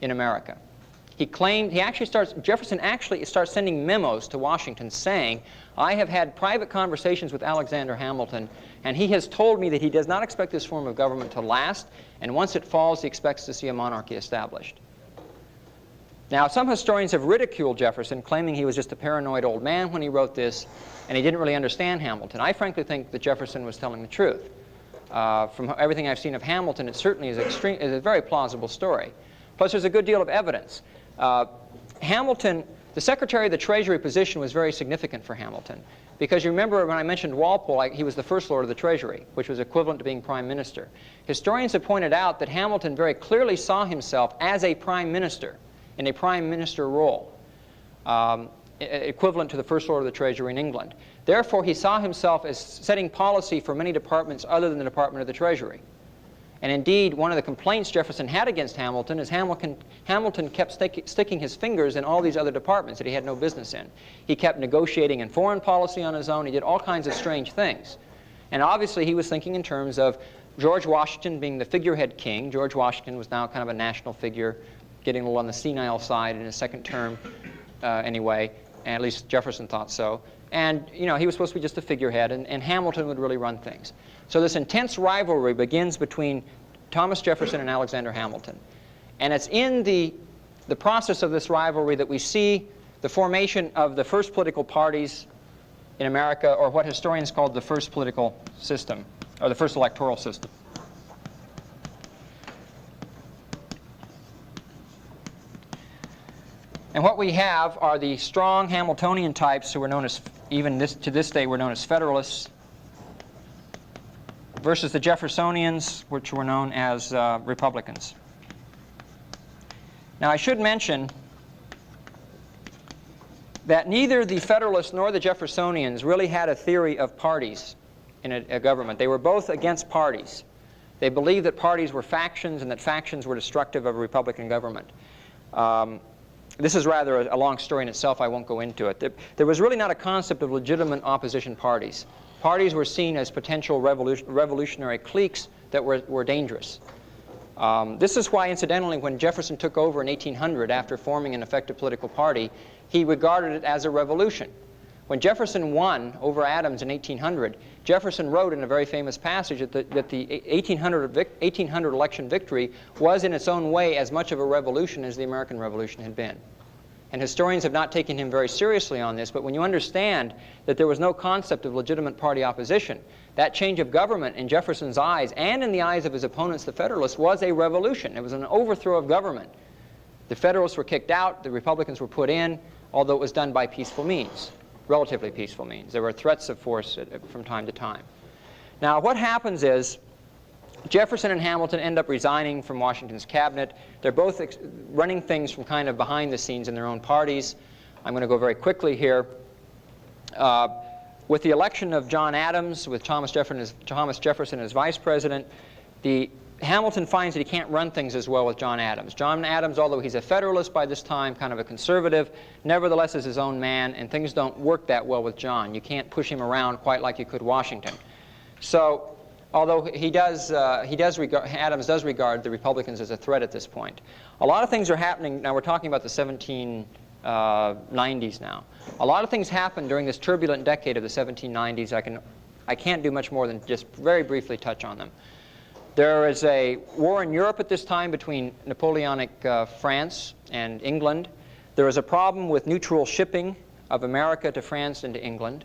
in America. Jefferson actually starts sending memos to Washington saying, I have had private conversations with Alexander Hamilton, and he has told me that he does not expect this form of government to last, and once it falls, he expects to see a monarchy established. Now, some historians have ridiculed Jefferson, claiming he was just a paranoid old man when he wrote this, and he didn't really understand Hamilton. I frankly think that Jefferson was telling the truth. From everything I've seen of Hamilton, it certainly is a very plausible story. Plus, there's a good deal of evidence. Hamilton, the Secretary of the Treasury position was very significant for Hamilton, because you remember when I mentioned Walpole, he was the First Lord of the Treasury, which was equivalent to being Prime Minister. Historians have pointed out that Hamilton very clearly saw himself as a Prime Minister, in a Prime Minister role, equivalent to the First Lord of the Treasury in England. Therefore, he saw himself as setting policy for many departments other than the Department of the Treasury. And indeed, one of the complaints Jefferson had against Hamilton is Hamilton kept sticking his fingers in all these other departments that he had no business in. He kept negotiating in foreign policy on his own. He did all kinds of strange things. And obviously, he was thinking in terms of George Washington being the figurehead king. George Washington was now kind of a national figure, getting a little on the senile side in his second term anyway, and at least Jefferson thought so. And he was supposed to be just a figurehead, and Hamilton would really run things. So this intense rivalry begins between Thomas Jefferson and Alexander Hamilton. And it's in the process of this rivalry that we see the formation of the first political parties in America, or what historians called the first political system, or the first electoral system. And what we have are the strong Hamiltonian types who were known as, to this day, were known as Federalists, versus the Jeffersonians, which were known as Republicans. Now, I should mention that neither the Federalists nor the Jeffersonians really had a theory of parties in a government. They were both against parties. They believed that parties were factions and that factions were destructive of a Republican government. This is rather a long story in itself. I won't go into it. There was really not a concept of legitimate opposition parties. Parties were seen as potential revolutionary cliques that were dangerous. This is why, incidentally, when Jefferson took over in 1800 after forming an effective political party, he regarded it as a revolution. When Jefferson won over Adams in 1800, Jefferson wrote in a very famous passage that the 1800 election victory was in its own way as much of a revolution as the American Revolution had been. And historians have not taken him very seriously on this, but when you understand that there was no concept of legitimate party opposition, that change of government in Jefferson's eyes and in the eyes of his opponents, the Federalists, was a revolution. It was an overthrow of government. The Federalists were kicked out, the Republicans were put in, although it was done by peaceful means, relatively peaceful means. There were threats of force from time to time. Now, what happens is Jefferson and Hamilton end up resigning from Washington's cabinet. They're both running things from kind of behind the scenes in their own parties. I'm going to go very quickly here. With the election of John Adams, with Thomas Jefferson as vice president, Hamilton finds that he can't run things as well with John Adams. John Adams, although he's a Federalist by this time, kind of a conservative, nevertheless is his own man, and things don't work that well with John. You can't push him around quite like you could Washington. So, although Adams does regard the Republicans as a threat at this point. A lot of things are happening. Now we're talking about the 1790s now. A lot of things happened during this turbulent decade of the 1790s. I can't do much more than just very briefly touch on them. There is a war in Europe at this time between Napoleonic France and England. There is a problem with neutral shipping of America to France and to England.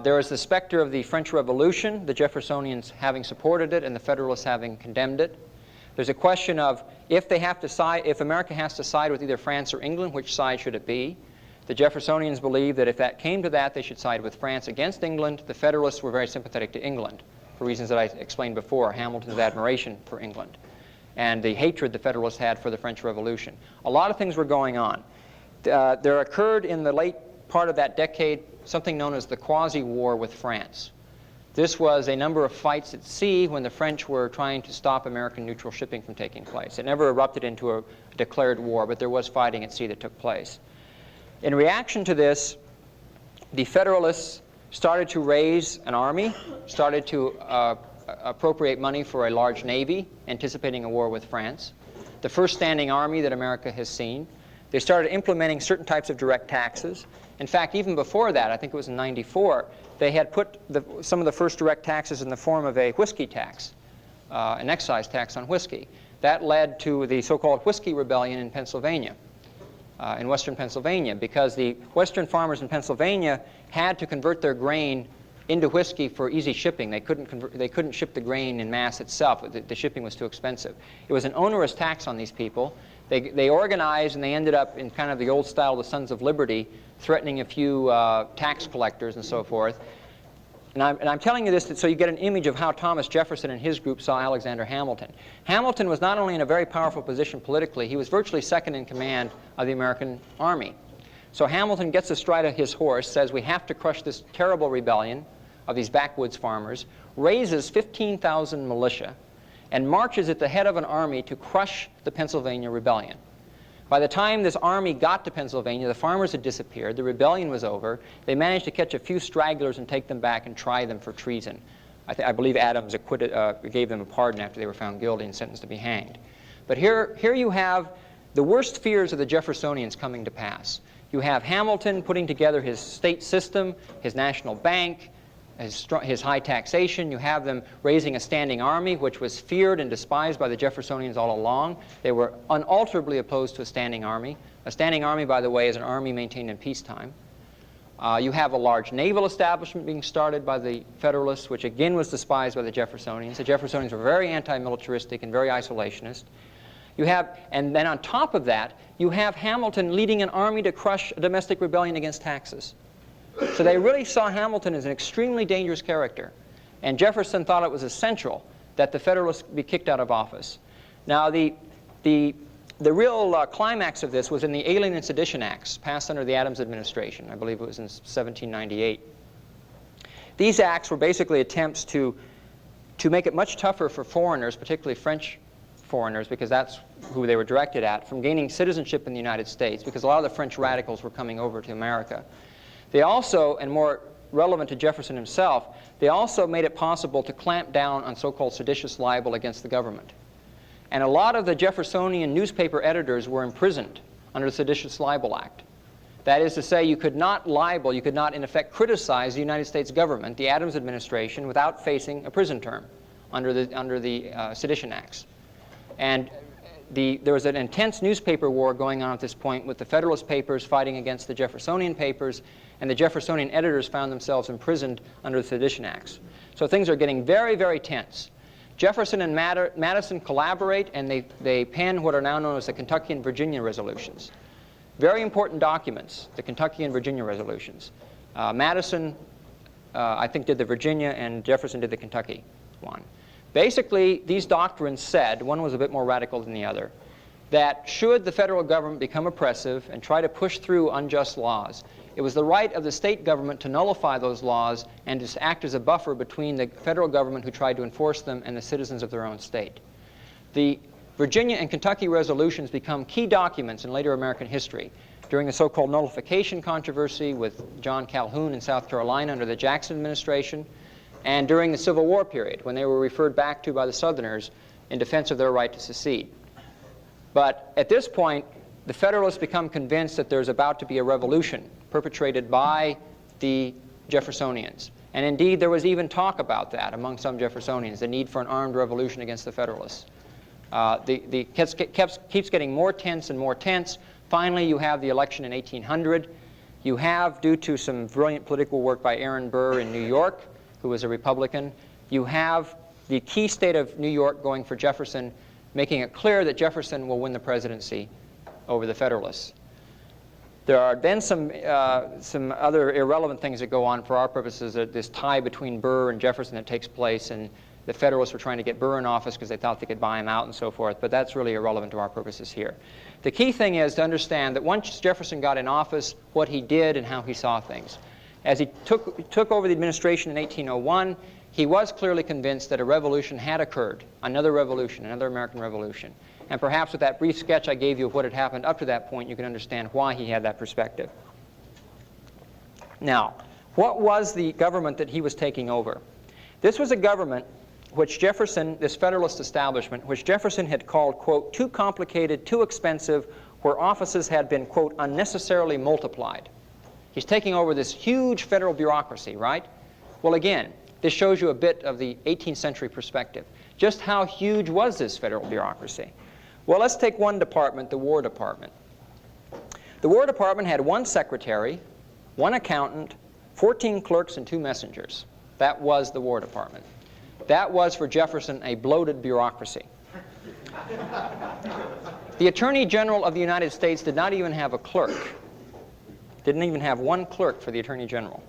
There is the specter of the French Revolution, the Jeffersonians having supported it and the Federalists having condemned it. There's a question of if America has to side with either France or England, which side should it be? The Jeffersonians believed that if that came to that, they should side with France against England. The Federalists were very sympathetic to England for reasons that I explained before, Hamilton's admiration for England and the hatred the Federalists had for the French Revolution. A lot of things were going on. There occurred in the late part of that decade something known as the quasi-war with France. This was a number of fights at sea when the French were trying to stop American neutral shipping from taking place. It never erupted into a declared war, but there was fighting at sea that took place. In reaction to this, the Federalists started to raise an army, started to appropriate money for a large navy, anticipating a war with France, the first standing army that America has seen. They started implementing certain types of direct taxes. In fact, even before that, I think it was in '94, they had put some of the first direct taxes in the form of a whiskey tax, an excise tax on whiskey. That led to the so-called Whiskey Rebellion in Pennsylvania, in western Pennsylvania, because the western farmers in Pennsylvania had to convert their grain into whiskey for easy shipping. They couldn't ship the grain in mass itself. The shipping was too expensive. It was an onerous tax on these people. They organized, and they ended up in kind of the old style of the Sons of Liberty, threatening a few tax collectors and so forth. And I'm telling you this so you get an image of how Thomas Jefferson and his group saw Alexander Hamilton. Hamilton was not only in a very powerful position politically, he was virtually second in command of the American army. So Hamilton gets astride of his horse, says we have to crush this terrible rebellion of these backwoods farmers, raises 15,000 militia, and marches at the head of an army to crush the Pennsylvania rebellion. By the time this army got to Pennsylvania, the farmers had disappeared, the rebellion was over. They managed to catch a few stragglers and take them back and try them for treason. I believe Adams gave them a pardon after they were found guilty and sentenced to be hanged. But here you have the worst fears of the Jeffersonians coming to pass. You have Hamilton putting together his state system, his national bank, his high taxation. You have them raising a standing army, which was feared and despised by the Jeffersonians all along. They were unalterably opposed to a standing army. A standing army, by the way, is an army maintained in peacetime. You have a large naval establishment being started by the Federalists, which again was despised by the Jeffersonians. The Jeffersonians were very anti-militaristic and very isolationist. And then on top of that, you have Hamilton leading an army to crush a domestic rebellion against taxes. So they really saw Hamilton as an extremely dangerous character. And Jefferson thought it was essential that the Federalists be kicked out of office. Now, the real climax of this was in the Alien and Sedition Acts passed under the Adams administration. I believe it was in 1798. These acts were basically attempts to make it much tougher for foreigners, particularly French foreigners, because that's who they were directed at, from gaining citizenship in the United States, because a lot of the French radicals were coming over to America. They also, and more relevant to Jefferson himself, they also made it possible to clamp down on so-called seditious libel against the government. And a lot of the Jeffersonian newspaper editors were imprisoned under the Seditious Libel Act. That is to say, you could not libel, you could not in effect criticize the United States government, the Adams administration, without facing a prison term under the Sedition Acts. And there was an intense newspaper war going on at this point with the Federalist papers fighting against the Jeffersonian papers, and the Jeffersonian editors found themselves imprisoned under the Sedition Acts. So things are getting very, very tense. Jefferson and Madison collaborate, and they pen what are now known as the Kentucky and Virginia resolutions. Very important documents, the Kentucky and Virginia resolutions. Madison, I think, did the Virginia, and Jefferson did the Kentucky one. Basically, these doctrines said, one was a bit more radical than the other, that should the federal government become oppressive and try to push through unjust laws, it was the right of the state government to nullify those laws and to act as a buffer between the federal government who tried to enforce them and the citizens of their own state. The Virginia and Kentucky resolutions become key documents in later American history. During the so-called nullification controversy with John Calhoun in South Carolina under the Jackson administration, and during the Civil War period, when they were referred back to by the Southerners in defense of their right to secede. But at this point, the Federalists become convinced that there's about to be a revolution perpetrated by the Jeffersonians. And indeed, there was even talk about that among some Jeffersonians, the need for an armed revolution against the Federalists. Keeps getting more tense and more tense. Finally, you have the election in 1800. You have, due to some brilliant political work by Aaron Burr in New York, who was a Republican, you have the key state of New York going for Jefferson, making it clear that Jefferson will win the presidency over the Federalists. There are then some other irrelevant things that go on for our purposes, this tie between Burr and Jefferson that takes place, and the Federalists were trying to get Burr in office because they thought they could buy him out and so forth, but that's really irrelevant to our purposes here. The key thing is to understand that once Jefferson got in office, what he did and how he saw things. As he took over the administration in 1801, he was clearly convinced that a revolution had occurred, another revolution, another American Revolution. And perhaps with that brief sketch I gave you of what had happened up to that point, you can understand why he had that perspective. Now, what was the government that he was taking over? This was a government which Jefferson, this Federalist establishment, which Jefferson had called, quote, too complicated, too expensive, where offices had been, quote, unnecessarily multiplied. He's taking over this huge federal bureaucracy, right? Well, again, this shows you a bit of the 18th century perspective. Just how huge was this federal bureaucracy? Well, let's take one department, the War Department. The War Department had one secretary, one accountant, 14 clerks, and 2 messengers. That was the War Department. That was, for Jefferson, a bloated bureaucracy. The Attorney General of the United States did not even have a clerk. Didn't even have one clerk for the Attorney General.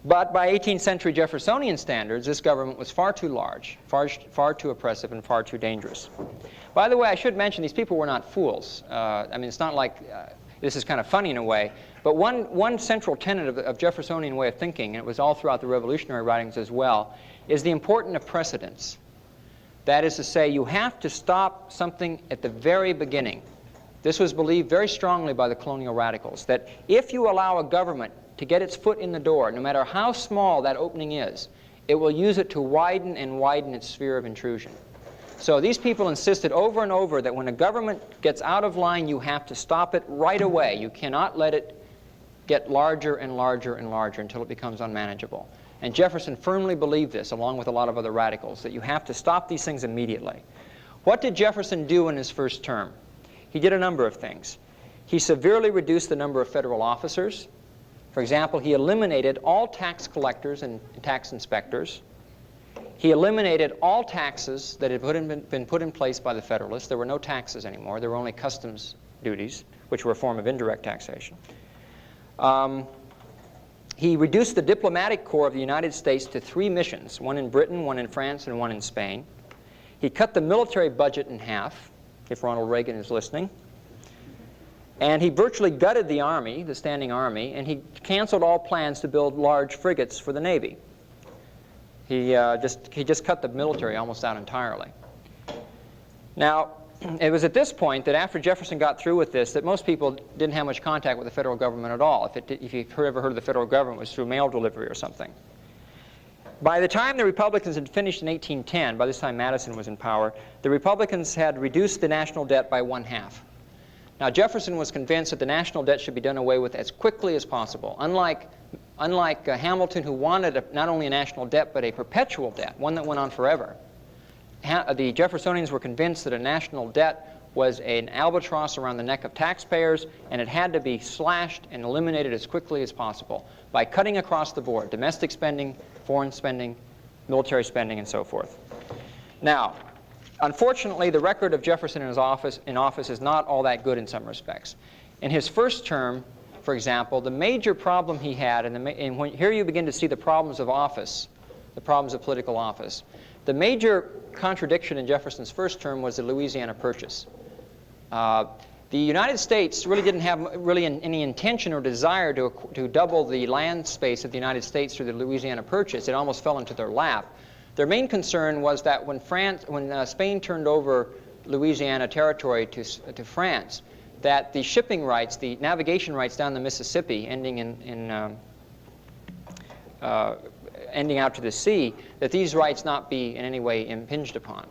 But by 18th century Jeffersonian standards, this government was far too large, far too oppressive, and far too dangerous. By the way, I should mention these people were not fools. I mean, it's not like this is kind of funny in a way, but one central tenet of Jeffersonian way of thinking, and it was all throughout the revolutionary writings as well, is the importance of precedents. That is to say, you have to stop something at the very beginning. This was believed very strongly by the colonial radicals, that if you allow a government to get its foot in the door, no matter how small that opening is, it will use it to widen and widen its sphere of intrusion. So these people insisted over and over that when a government gets out of line, you have to stop it right away. You cannot let it get larger and larger and larger until it becomes unmanageable. And Jefferson firmly believed this, along with a lot of other radicals, that you have to stop these things immediately. What did Jefferson do in his first term? He did a number of things. He severely reduced the number of federal officers. For example, he eliminated all tax collectors and tax inspectors. He eliminated all taxes that had been put in place by the Federalists. There were no taxes anymore. There were only customs duties, which were a form of indirect taxation. He reduced the diplomatic corps of the United States to 3 missions, one in Britain, one in France, and one in Spain. He cut the military budget in half, if Ronald Reagan is listening. And he virtually gutted the Army, the standing Army, and he canceled all plans to build large frigates for the Navy. He just cut the military almost out entirely. Now, it was at this point that after Jefferson got through with this that most people didn't have much contact with the federal government at all. If you've ever heard of the federal government, it was through mail delivery or something. By the time the Republicans had finished in 1810, by this time Madison was in power, the Republicans had reduced the national debt by 1/2. Now, Jefferson was convinced that the national debt should be done away with as quickly as possible. Unlike Hamilton, who wanted not only a national debt, but a perpetual debt, one that went on forever. the Jeffersonians were convinced that a national debt was an albatross around the neck of taxpayers, and it had to be slashed and eliminated as quickly as possible by cutting across the board: domestic spending, foreign spending, military spending, and so forth. Now, unfortunately, the record of Jefferson in office is not all that good in some respects. In his first term, for example, the major problem he had, here you begin to see the problems of office, the problems of political office. The major contradiction in Jefferson's first term was the Louisiana Purchase. The United States really didn't have any intention or desire to double the land space of the United States through the Louisiana Purchase. It almost fell into their lap. Their main concern was that when Spain turned over Louisiana territory to France, that the shipping rights, the navigation rights down the Mississippi, ending out to the sea, that these rights not be in any way impinged upon.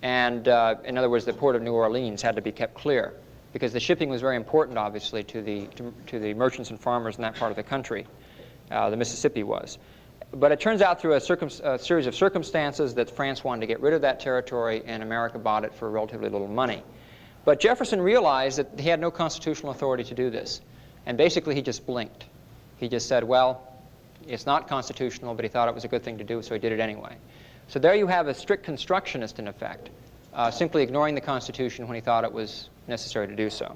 And in other words, the port of New Orleans had to be kept clear, because the shipping was very important, obviously, to the merchants and farmers in that part of the country. The Mississippi was. But it turns out through a series of circumstances that France wanted to get rid of that territory, and America bought it for relatively little money. But Jefferson realized that he had no constitutional authority to do this. And basically, he just blinked. He just said, well, it's not constitutional, but he thought it was a good thing to do, so he did it anyway. So there you have a strict constructionist, in effect, simply ignoring the Constitution when he thought it was necessary to do so.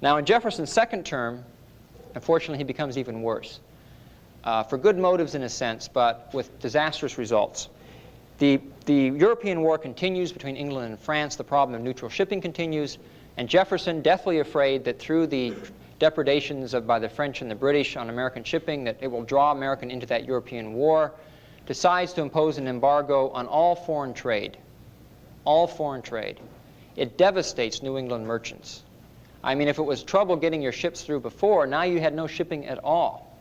Now, in Jefferson's second term, unfortunately, he becomes even worse. For good motives in a sense, but with disastrous results. The European war continues between England and France. The problem of neutral shipping continues. And Jefferson, deathly afraid that through the depredations by the French and the British on American shipping, that it will draw America into that European war, decides to impose an embargo on all foreign trade. All foreign trade. It devastates New England merchants. I mean, if it was trouble getting your ships through before, now you had no shipping at all.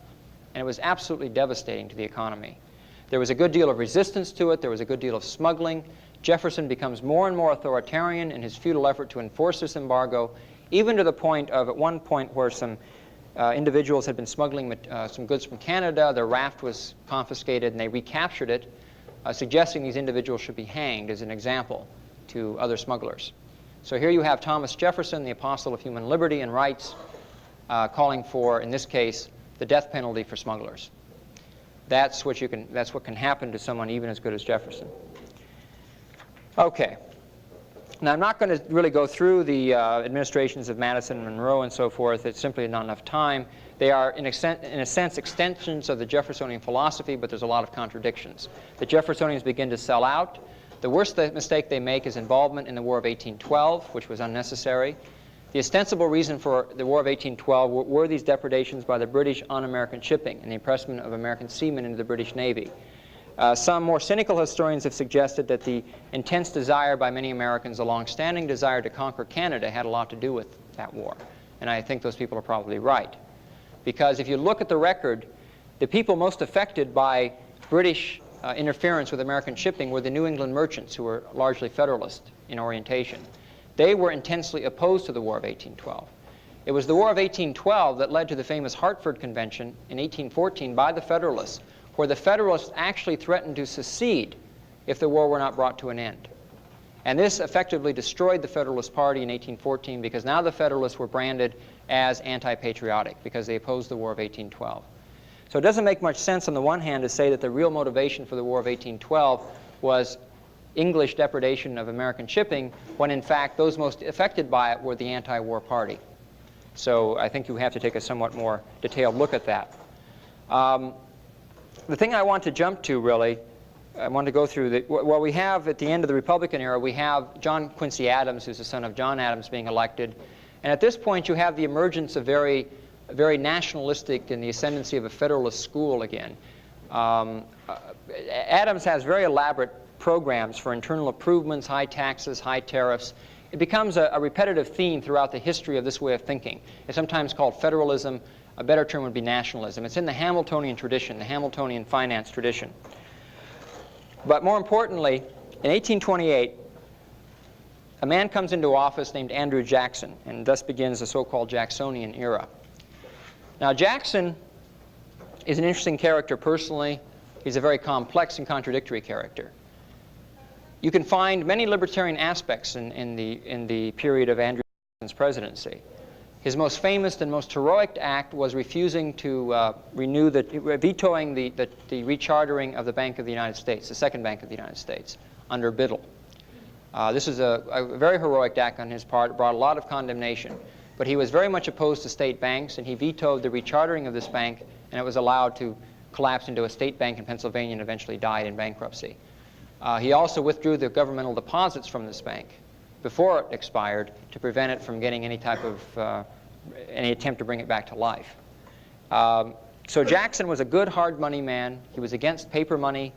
And it was absolutely devastating to the economy. There was a good deal of resistance to it. There was a good deal of smuggling. Jefferson becomes more and more authoritarian in his futile effort to enforce this embargo, even to the point of, at one point, where some individuals had been smuggling some goods from Canada. Their raft was confiscated, and they recaptured it, suggesting these individuals should be hanged as an example to other smugglers. So here you have Thomas Jefferson, the apostle of human liberty and rights, calling for, in this case, the death penalty for smugglers. That's what can happen to someone even as good as Jefferson. Okay. Now, I'm not going to really go through the administrations of Madison and Monroe and so forth. It's simply not enough time. They are, in a sense, extensions of the Jeffersonian philosophy, but there's a lot of contradictions. The Jeffersonians begin to sell out. The worst mistake they make is involvement in the War of 1812, which was unnecessary. The ostensible reason for the War of 1812 were these depredations by the British on American shipping and the impressment of American seamen into the British Navy. Some more cynical historians have suggested that the intense desire by many Americans, the long-standing desire to conquer Canada, had a lot to do with that war. And I think those people are probably right. Because if you look at the record, the people most affected by British interference with American shipping were the New England merchants, who were largely Federalist in orientation. They were intensely opposed to the War of 1812. It was the War of 1812 that led to the famous Hartford Convention in 1814 by the Federalists, where the Federalists actually threatened to secede if the war were not brought to an end. And this effectively destroyed the Federalist Party in 1814, because now the Federalists were branded as anti-patriotic because they opposed the War of 1812. So it doesn't make much sense on the one hand to say that the real motivation for the War of 1812 was English depredation of American shipping, when in fact those most affected by it were the anti-war party. So I think you have to take a somewhat more detailed look at that. The thing I want to jump to, really, I want to go through well, we have at the end of the Republican era, we have John Quincy Adams, who's the son of John Adams, being elected. And at this point you have the emergence of very nationalistic and the ascendancy of a Federalist school again. Adams has very elaborate programs for internal improvements, high taxes, high tariffs. It becomes a repetitive theme throughout the history of this way of thinking. It's sometimes called federalism. A better term would be nationalism. It's in the Hamiltonian tradition, the Hamiltonian finance tradition. But more importantly, in 1828, a man comes into office named Andrew Jackson, and thus begins the so-called Jacksonian era. Now, Jackson is an interesting character personally. He's a very complex and contradictory character. You can find many libertarian aspects in the period of Andrew Jackson's presidency. His most famous and most heroic act was refusing to vetoing the rechartering of the Bank of the United States, the Second Bank of the United States, under Biddle. This is a very heroic act on his part. It brought a lot of condemnation. But he was very much opposed to state banks, and he vetoed the rechartering of this bank, and it was allowed to collapse into a state bank in Pennsylvania and eventually died in bankruptcy. He also withdrew the governmental deposits from this bank before it expired to prevent it from getting any type of any attempt to bring it back to life. So Jackson was a good hard money man. He was against paper money.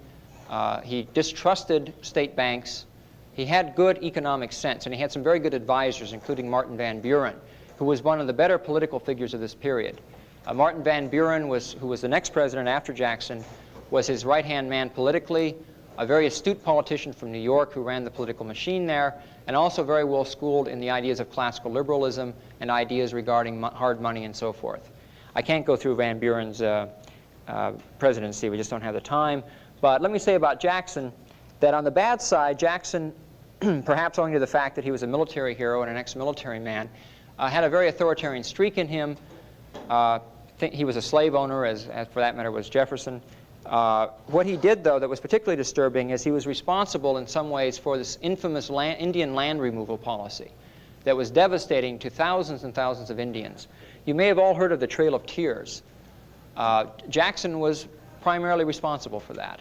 He distrusted state banks. He had good economic sense, and he had some very good advisors, including Martin Van Buren, who was one of the better political figures of this period. Martin Van Buren, who was the next president after Jackson, was his right-hand man politically, a very astute politician from New York who ran the political machine there, and also very well schooled in the ideas of classical liberalism and ideas regarding hard money and so forth. I can't go through Van Buren's presidency. We just don't have the time. But let me say about Jackson that on the bad side, Jackson, perhaps owing to the fact that he was a military hero and an ex-military man, had a very authoritarian streak in him. He was a slave owner, as for that matter was Jefferson. What he did, though, that was particularly disturbing is he was responsible in some ways for this infamous Indian land removal policy that was devastating to thousands and thousands of Indians. You may have all heard of the Trail of Tears. Jackson was primarily responsible for that.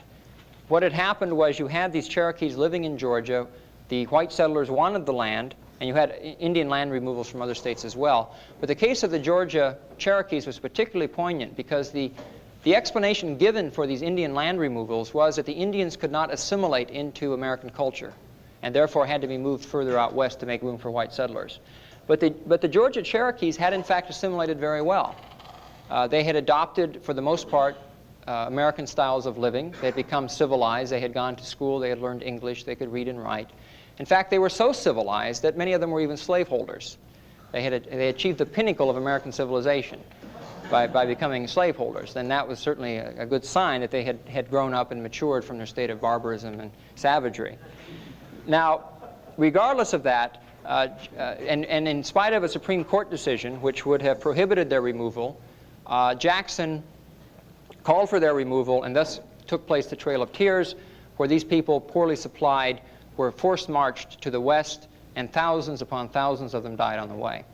What had happened was you had these Cherokees living in Georgia. The white settlers wanted the land, and you had Indian land removals from other states as well. But the case of the Georgia Cherokees was particularly poignant because the explanation given for these Indian land removals was that the Indians could not assimilate into American culture and therefore had to be moved further out west to make room for white settlers. But the Georgia Cherokees had in fact assimilated very well. They had adopted, for the most part, American styles of living. They had become civilized. They had gone to school. They had learned English. They could read and write. In fact, they were so civilized that many of them were even slaveholders. They achieved the pinnacle of American civilization by becoming slaveholders. Then that was certainly a good sign that they had grown up and matured from their state of barbarism and savagery. Now, regardless of that, and in spite of a Supreme Court decision which would have prohibited their removal, Jackson called for their removal, and thus took place the Trail of Tears, where these people, poorly supplied, were forced marched to the west, and thousands upon thousands of them died on the way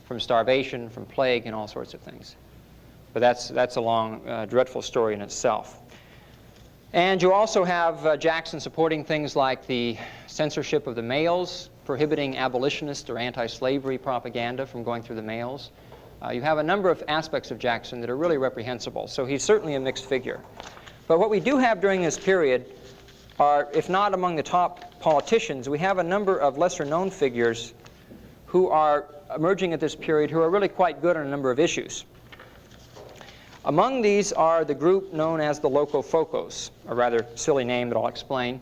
from starvation, from plague, and all sorts of things. But that's a long, dreadful story in itself. And you also have Jackson supporting things like the censorship of the mails, prohibiting abolitionist or anti-slavery propaganda from going through the mails. You have a number of aspects of Jackson that are really reprehensible. So he's certainly a mixed figure. But what we do have during this period are, if not among the top politicians, we have a number of lesser-known figures who are emerging at this period who are really quite good on a number of issues. Among these are the group known as the Locofocos, a rather silly name that I'll explain.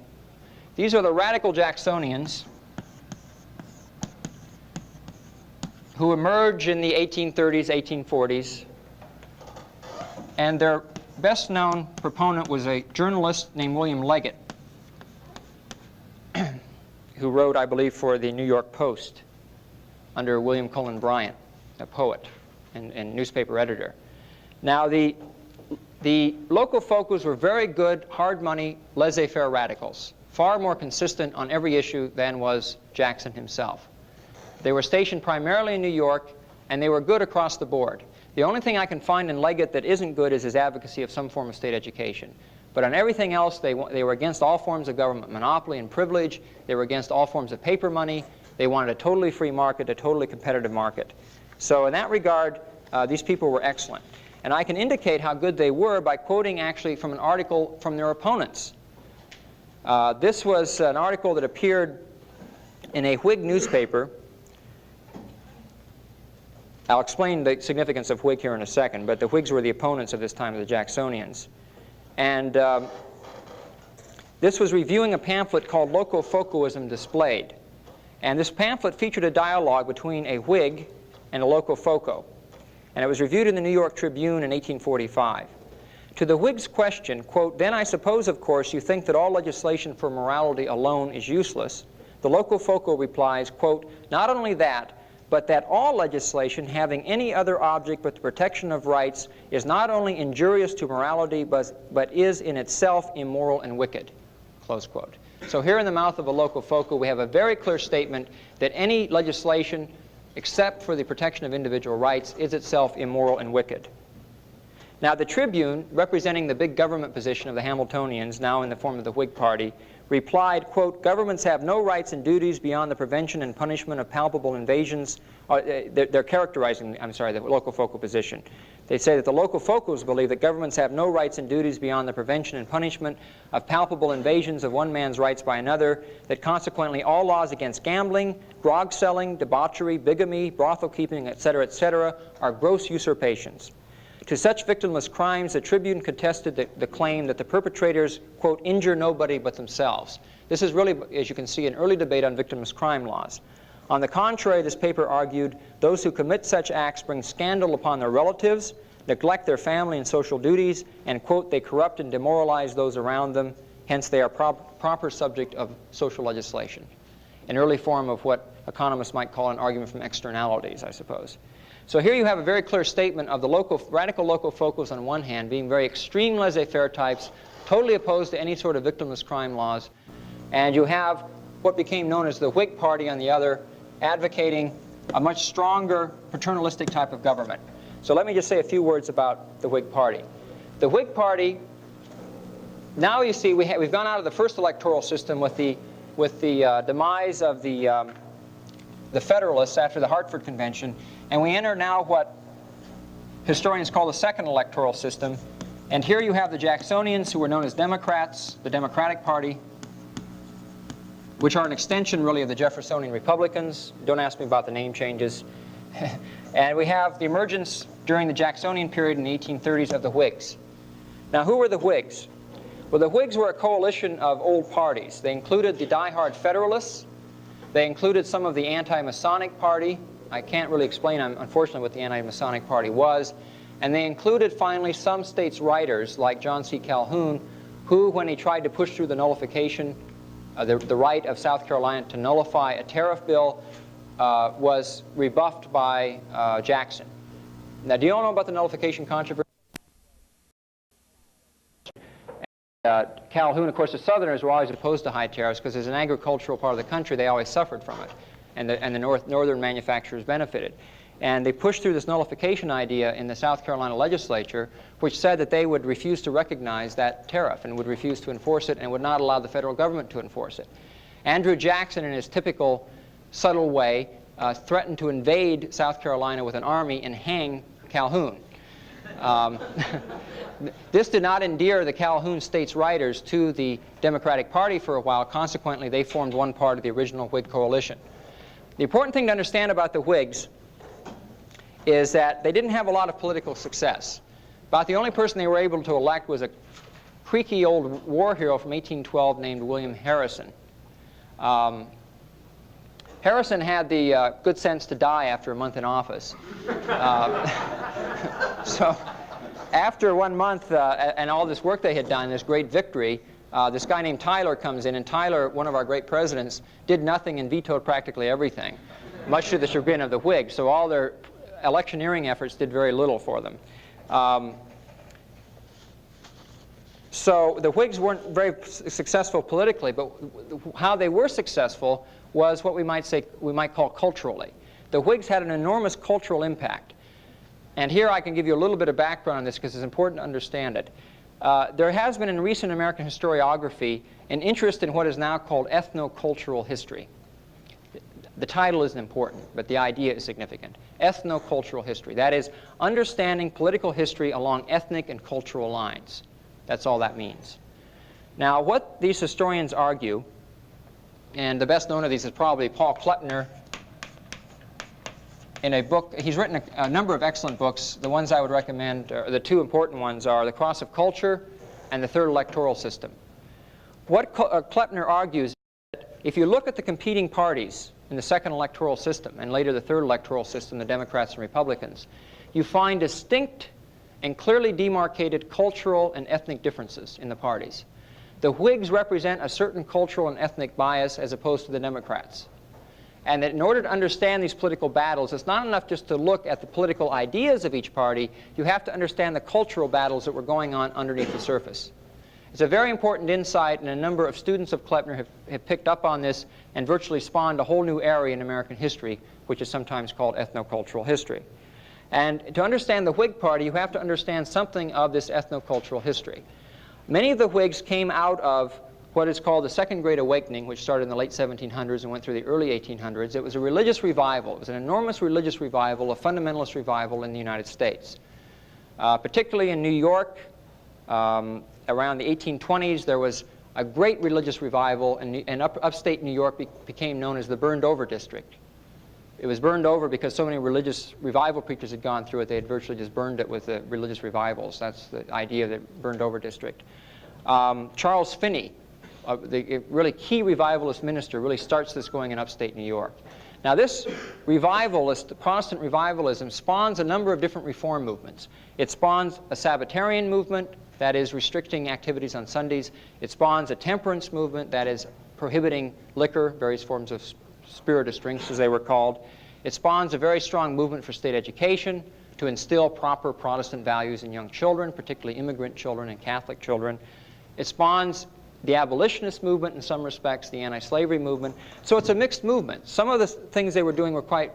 These are the radical Jacksonians who emerge in the 1830s, 1840s. And their best-known proponent was a journalist named William Leggett, who wrote, I believe, for the New York Post under William Cullen Bryant, a poet and newspaper editor. Now, the Locofocos were very good, hard money, laissez-faire radicals, far more consistent on every issue than was Jackson himself. They were stationed primarily in New York, and they were good across the board. The only thing I can find in Leggett that isn't good is his advocacy of some form of state education. But on everything else, they were against all forms of government monopoly and privilege. They were against all forms of paper money. They wanted a totally free market, a totally competitive market. So in that regard, these people were excellent. And I can indicate how good they were by quoting actually from an article from their opponents. This was an article that appeared in a Whig newspaper. I'll explain the significance of Whig here in a second, but the Whigs were the opponents of this time of the Jacksonians. And this was reviewing a pamphlet called Locofocoism Displayed. And this pamphlet featured a dialogue between a Whig and a Locofoco. And it was reviewed in the New York Tribune in 1845. To the Whigs' question, quote, "Then I suppose, of course, you think that all legislation for morality alone is useless," the locofocal replies, quote, "Not only that, but that all legislation having any other object but the protection of rights is not only injurious to morality, but is in itself immoral and wicked," close quote. So here in the mouth of a locofocal, we have a very clear statement that any legislation, except for the protection of individual rights, is itself immoral and wicked. Now, the Tribune, representing the big government position of the Hamiltonians, now in the form of the Whig Party, replied, quote, "Governments have no rights and duties beyond the prevention and punishment of palpable invasions." They're characterizing, I'm sorry, the locofocal position. They say that the locofocals believe that governments have no rights and duties beyond the prevention and punishment of palpable invasions of one man's rights by another, that consequently all laws against gambling, grog selling, debauchery, bigamy, brothel keeping, etc., are gross usurpations. To such victimless crimes, the Tribune contested the claim that the perpetrators, quote, "injure nobody but themselves." This is really, as you can see, an early debate on victimless crime laws. On the contrary, this paper argued, those who commit such acts bring scandal upon their relatives, neglect their family and social duties, and, quote, "they corrupt and demoralize those around them, hence they are proper subject of social legislation." An early form of what economists might call an argument from externalities, I suppose. So here you have a very clear statement of the radical locofocals on one hand being very extreme laissez-faire types, totally opposed to any sort of victimless crime laws, and you have what became known as the Whig Party on the other, advocating a much stronger paternalistic type of government. So let me just say a few words about the Whig Party. The Whig Party, now you see we've gone out of the first electoral system with the demise of the Federalists after the Hartford Convention, and we enter now what historians call the second electoral system. And here you have the Jacksonians, who were known as Democrats, the Democratic Party, which are an extension really of the Jeffersonian Republicans. Don't ask me about the name changes. And we have the emergence during the Jacksonian period in the 1830s of the Whigs. Now, who were the Whigs? Well, the Whigs were a coalition of old parties. They included the diehard Federalists. They included some of the anti-Masonic party. I can't really explain, unfortunately, what the anti-Masonic party was. And they included, finally, some states' writers, like John C. Calhoun, who, when he tried to push through the nullification, the right of South Carolina to nullify a tariff bill, was rebuffed by Jackson. Now, do you all know about the nullification controversy? Calhoun, of course, the Southerners were always opposed to high tariffs because as an agricultural part of the country, they always suffered from it. And the northern manufacturers benefited. And they pushed through this nullification idea in the South Carolina legislature, which said that they would refuse to recognize that tariff and would refuse to enforce it and would not allow the federal government to enforce it. Andrew Jackson, in his typical subtle way, threatened to invade South Carolina with an army and hang Calhoun. This did not endear the Calhoun states' writers to the Democratic Party for a while. Consequently, they formed one part of the original Whig coalition. The important thing to understand about the Whigs is that they didn't have a lot of political success. About the only person they were able to elect was a creaky old war hero from 1812 named William Harrison. Harrison had the good sense to die after a month in office. So after 1 month and all this work they had done, this great victory, this guy named Tyler comes in, and Tyler, one of our great presidents, did nothing and vetoed practically everything, much to the chagrin of the Whigs. So all their electioneering efforts did very little for them. So the Whigs weren't very successful politically, but how they were successful was what we might call culturally. The Whigs had an enormous cultural impact. And here I can give you a little bit of background on this because it's important to understand it. There has been in recent American historiography an interest in what is now called ethnocultural history. The title isn't important, but the idea is significant. Ethnocultural history. That is, understanding political history along ethnic and cultural lines. That's all that means. Now, what these historians argue, and the best known of these is probably Paul Klettner, in a book, he's written a number of excellent books. The ones I would recommend, the two important ones are The Cross of Culture and The Third Electoral System. What Klettner argues is that if you look at the competing parties in the second electoral system and later the third electoral system, the Democrats and Republicans, you find distinct and clearly demarcated cultural and ethnic differences in the parties. The Whigs represent a certain cultural and ethnic bias as opposed to the Democrats. And that in order to understand these political battles, it's not enough just to look at the political ideas of each party. You have to understand the cultural battles that were going on underneath the surface. It's a very important insight, and a number of students of Kleppner have picked up on this and virtually spawned a whole new area in American history, which is sometimes called ethnocultural history. And to understand the Whig Party, you have to understand something of this ethnocultural history. Many of the Whigs came out of what is called the Second Great Awakening, which started in the late 1700s and went through the early 1800s. It was a religious revival. It was an enormous religious revival, a fundamentalist revival in the United States. Particularly in New York, around the 1820s, there was a great religious revival, and upstate New York became known as the burned-over district. It was burned over because so many religious revival preachers had gone through it, they had virtually just burned it with the religious revivals. That's the idea of the burned-over district. Charles Finney, the really key revivalist minister, really starts this going in upstate New York. Now this revivalist, Protestant revivalism, spawns a number of different reform movements. It spawns a Sabbatarian movement, that is restricting activities on Sundays. It spawns a temperance movement, that is prohibiting liquor, various forms of spirituous drinks as they were called. It spawns a very strong movement for state education to instill proper Protestant values in young children, particularly immigrant children and Catholic children. It spawns the abolitionist movement in some respects, the anti-slavery movement. So it's a mixed movement. Some of the things they were doing were quite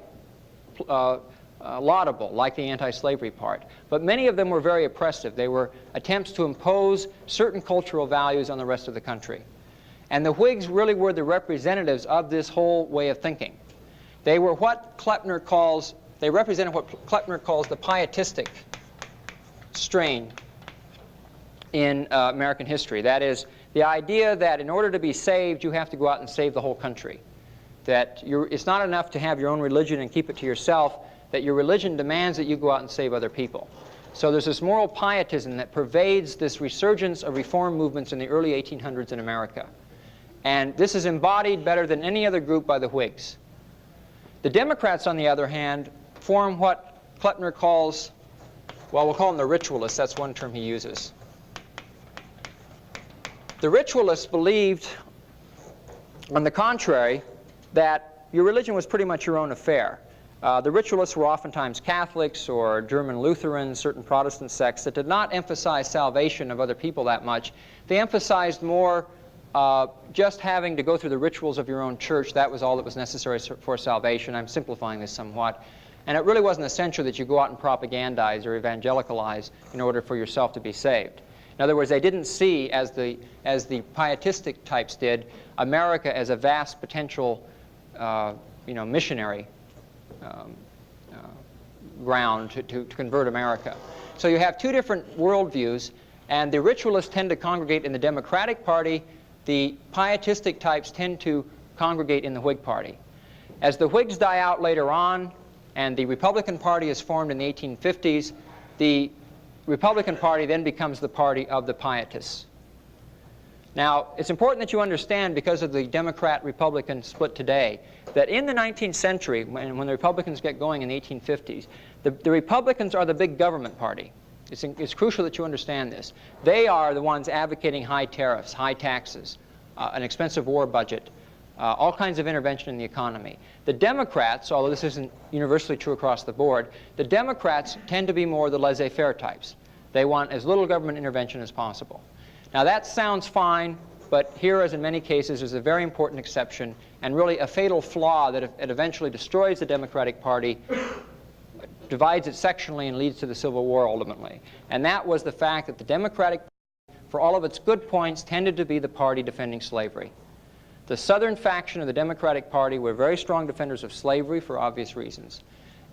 laudable, like the anti-slavery part. But many of them were very oppressive. They were attempts to impose certain cultural values on the rest of the country. And the Whigs really were the representatives of this whole way of thinking. They were what Kleppner calls, they represented what Kleppner calls the pietistic strain in American history. That is, the idea that in order to be saved, you have to go out and save the whole country. That it's not enough to have your own religion and keep it to yourself, that your religion demands that you go out and save other people. So there's this moral pietism that pervades this resurgence of reform movements in the early 1800s in America. And this is embodied better than any other group by the Whigs. The Democrats, on the other hand, form what Kleppner calls, well, we'll call them the ritualists. That's one term he uses. The ritualists believed, on the contrary, that your religion was pretty much your own affair. The ritualists were oftentimes Catholics or German Lutherans, certain Protestant sects that did not emphasize salvation of other people that much. They emphasized more just having to go through the rituals of your own church. That was all that was necessary for salvation. I'm simplifying this somewhat. And it really wasn't essential that you go out and propagandize or evangelicalize in order for yourself to be saved. In other words, they didn't see, as the pietistic types did, America as a vast potential missionary ground to convert America. So you have two different worldviews, and the ritualists tend to congregate in the Democratic Party. The pietistic types tend to congregate in the Whig Party. As the Whigs die out later on, and the Republican Party is formed in the 1850s, the Republican Party then becomes the party of the pietists. Now, it's important that you understand, because of the Democrat-Republican split today, that in the 19th century, when the Republicans get going in the 1850s, the Republicans are the big government party. It's crucial that you understand this. They are the ones advocating high tariffs, high taxes, an expensive war budget, all kinds of intervention in the economy. The Democrats, although this isn't universally true across the board, the Democrats tend to be more the laissez-faire types. They want as little government intervention as possible. Now that sounds fine, but here, as in many cases, is a very important exception and really a fatal flaw that it eventually destroys the Democratic Party, divides it sectionally, and leads to the Civil War ultimately. And that was the fact that the Democratic Party, for all of its good points, tended to be the party defending slavery. The Southern faction of the Democratic Party were very strong defenders of slavery for obvious reasons.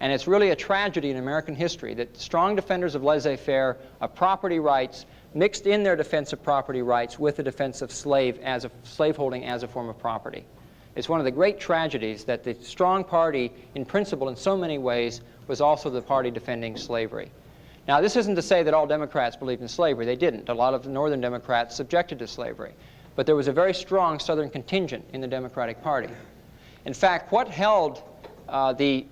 And it's really a tragedy in American history that strong defenders of laissez-faire, of property rights, mixed in their defense of property rights with the defense of slaveholding as a form of property. It's one of the great tragedies that the strong party, in principle, in so many ways, was also the party defending slavery. Now, this isn't to say that all Democrats believed in slavery. They didn't. A lot of the Northern Democrats subjected to slavery. But there was a very strong Southern contingent in the Democratic Party. In fact, what held the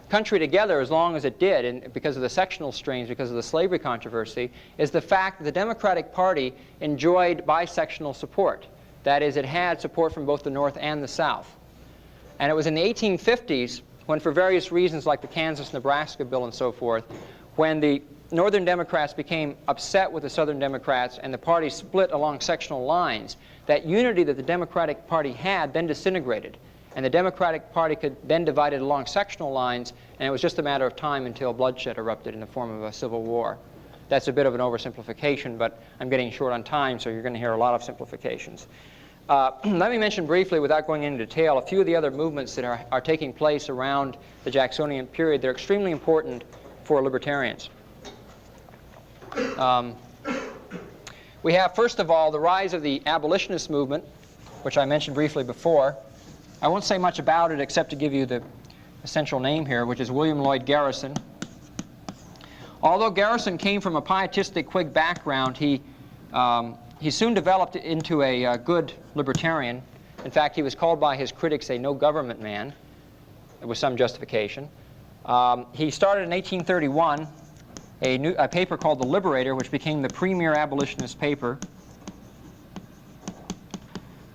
country together as long as it did, and because of the sectional strains, because of the slavery controversy, is the fact that the Democratic Party enjoyed bisectional support. That is, it had support from both the North and the South. And it was in the 1850s when, for various reasons like the Kansas-Nebraska bill and so forth, when the Northern Democrats became upset with the Southern Democrats and the party split along sectional lines, that unity that the Democratic Party had then disintegrated. And the Democratic Party could then divide it along sectional lines, and it was just a matter of time until bloodshed erupted in the form of a civil war. That's a bit of an oversimplification, but I'm getting short on time, so you're going to hear a lot of simplifications. Let me mention briefly, without going into detail, a few of the other movements that are taking place around the Jacksonian period. They're extremely important for libertarians. We have, first of all, the rise of the abolitionist movement, which I mentioned briefly before. I won't say much about it except to give you the essential name here, which is William Lloyd Garrison. Although Garrison came from a pietistic Whig background, he soon developed into a good libertarian. In fact, he was called by his critics a no-government man, with some justification. He started in 1831 a paper called The Liberator, which became the premier abolitionist paper.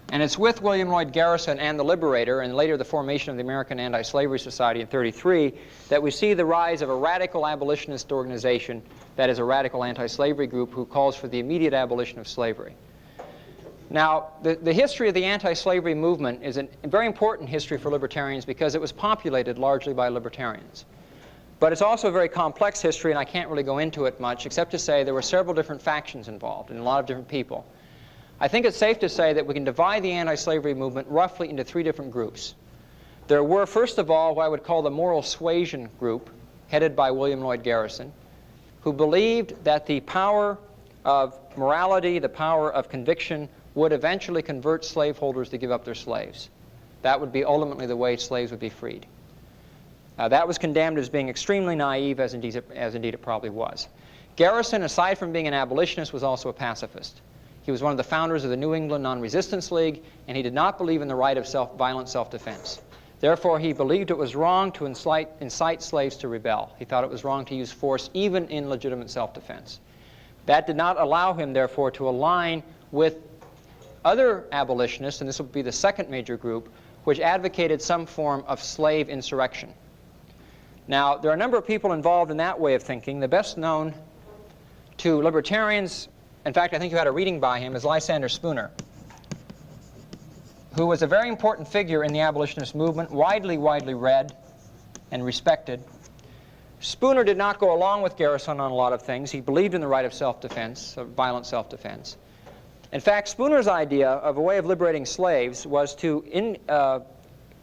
And it's with William Lloyd Garrison and The Liberator, and later the formation of the American Anti-Slavery Society in '33, that we see the rise of a radical abolitionist organization that is a radical anti-slavery group who calls for the immediate abolition of slavery. Now, the history of the anti-slavery movement is a very important history for libertarians because it was populated largely by libertarians. But it's also a very complex history, and I can't really go into it much, except to say there were several different factions involved and a lot of different people. I think it's safe to say that we can divide the anti-slavery movement roughly into three different groups. There were, first of all, what I would call the moral suasion group, headed by William Lloyd Garrison, who believed that the power of morality, the power of conviction, would eventually convert slaveholders to give up their slaves. That would be ultimately the way slaves would be freed. That was condemned as being extremely naive, as indeed it probably was. Garrison, aside from being an abolitionist, was also a pacifist. He was one of the founders of the New England Non-Resistance League, and he did not believe in the right of violent self-defense. Therefore, he believed it was wrong to incite slaves to rebel. He thought it was wrong to use force even in legitimate self-defense. That did not allow him, therefore, to align with other abolitionists, and this would be the second major group, which advocated some form of slave insurrection. Now, there are a number of people involved in that way of thinking. The best known to libertarians, in fact, I think you had a reading by him, is Lysander Spooner, who was a very important figure in the abolitionist movement, widely read and respected. Spooner did not go along with Garrison on a lot of things. He believed in the right of self-defense, of violent self-defense. In fact, Spooner's idea of a way of liberating slaves was to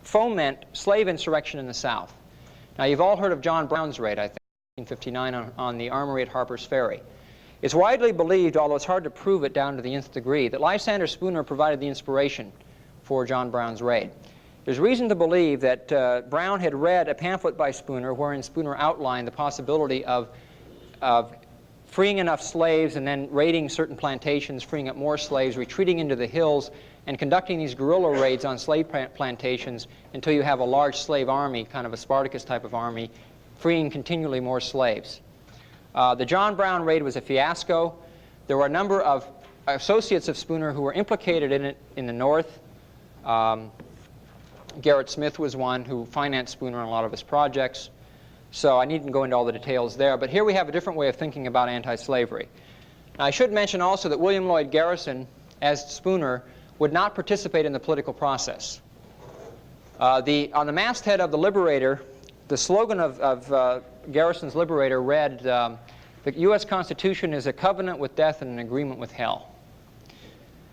foment slave insurrection in the South. Now, you've all heard of John Brown's raid, I think, in 1859 on the armory at Harper's Ferry. It's widely believed, although it's hard to prove it down to the nth degree, that Lysander Spooner provided the inspiration for John Brown's raid. There's reason to believe that Brown had read a pamphlet by Spooner wherein Spooner outlined the possibility of freeing enough slaves and then raiding certain plantations, freeing up more slaves, retreating into the hills, and conducting these guerrilla raids on slave plantations until you have a large slave army, kind of a Spartacus type of army, freeing continually more slaves. The John Brown raid was a fiasco. There were a number of associates of Spooner who were implicated in it in the North. Garrett Smith was one who financed Spooner on a lot of his projects. So I needn't go into all the details there. But here we have a different way of thinking about anti-slavery. Now, I should mention also that William Lloyd Garrison, as Spooner, would not participate in the political process. On the masthead of The Liberator, the slogan of Garrison's Liberator read, "The U.S. Constitution is a covenant with death and an agreement with hell."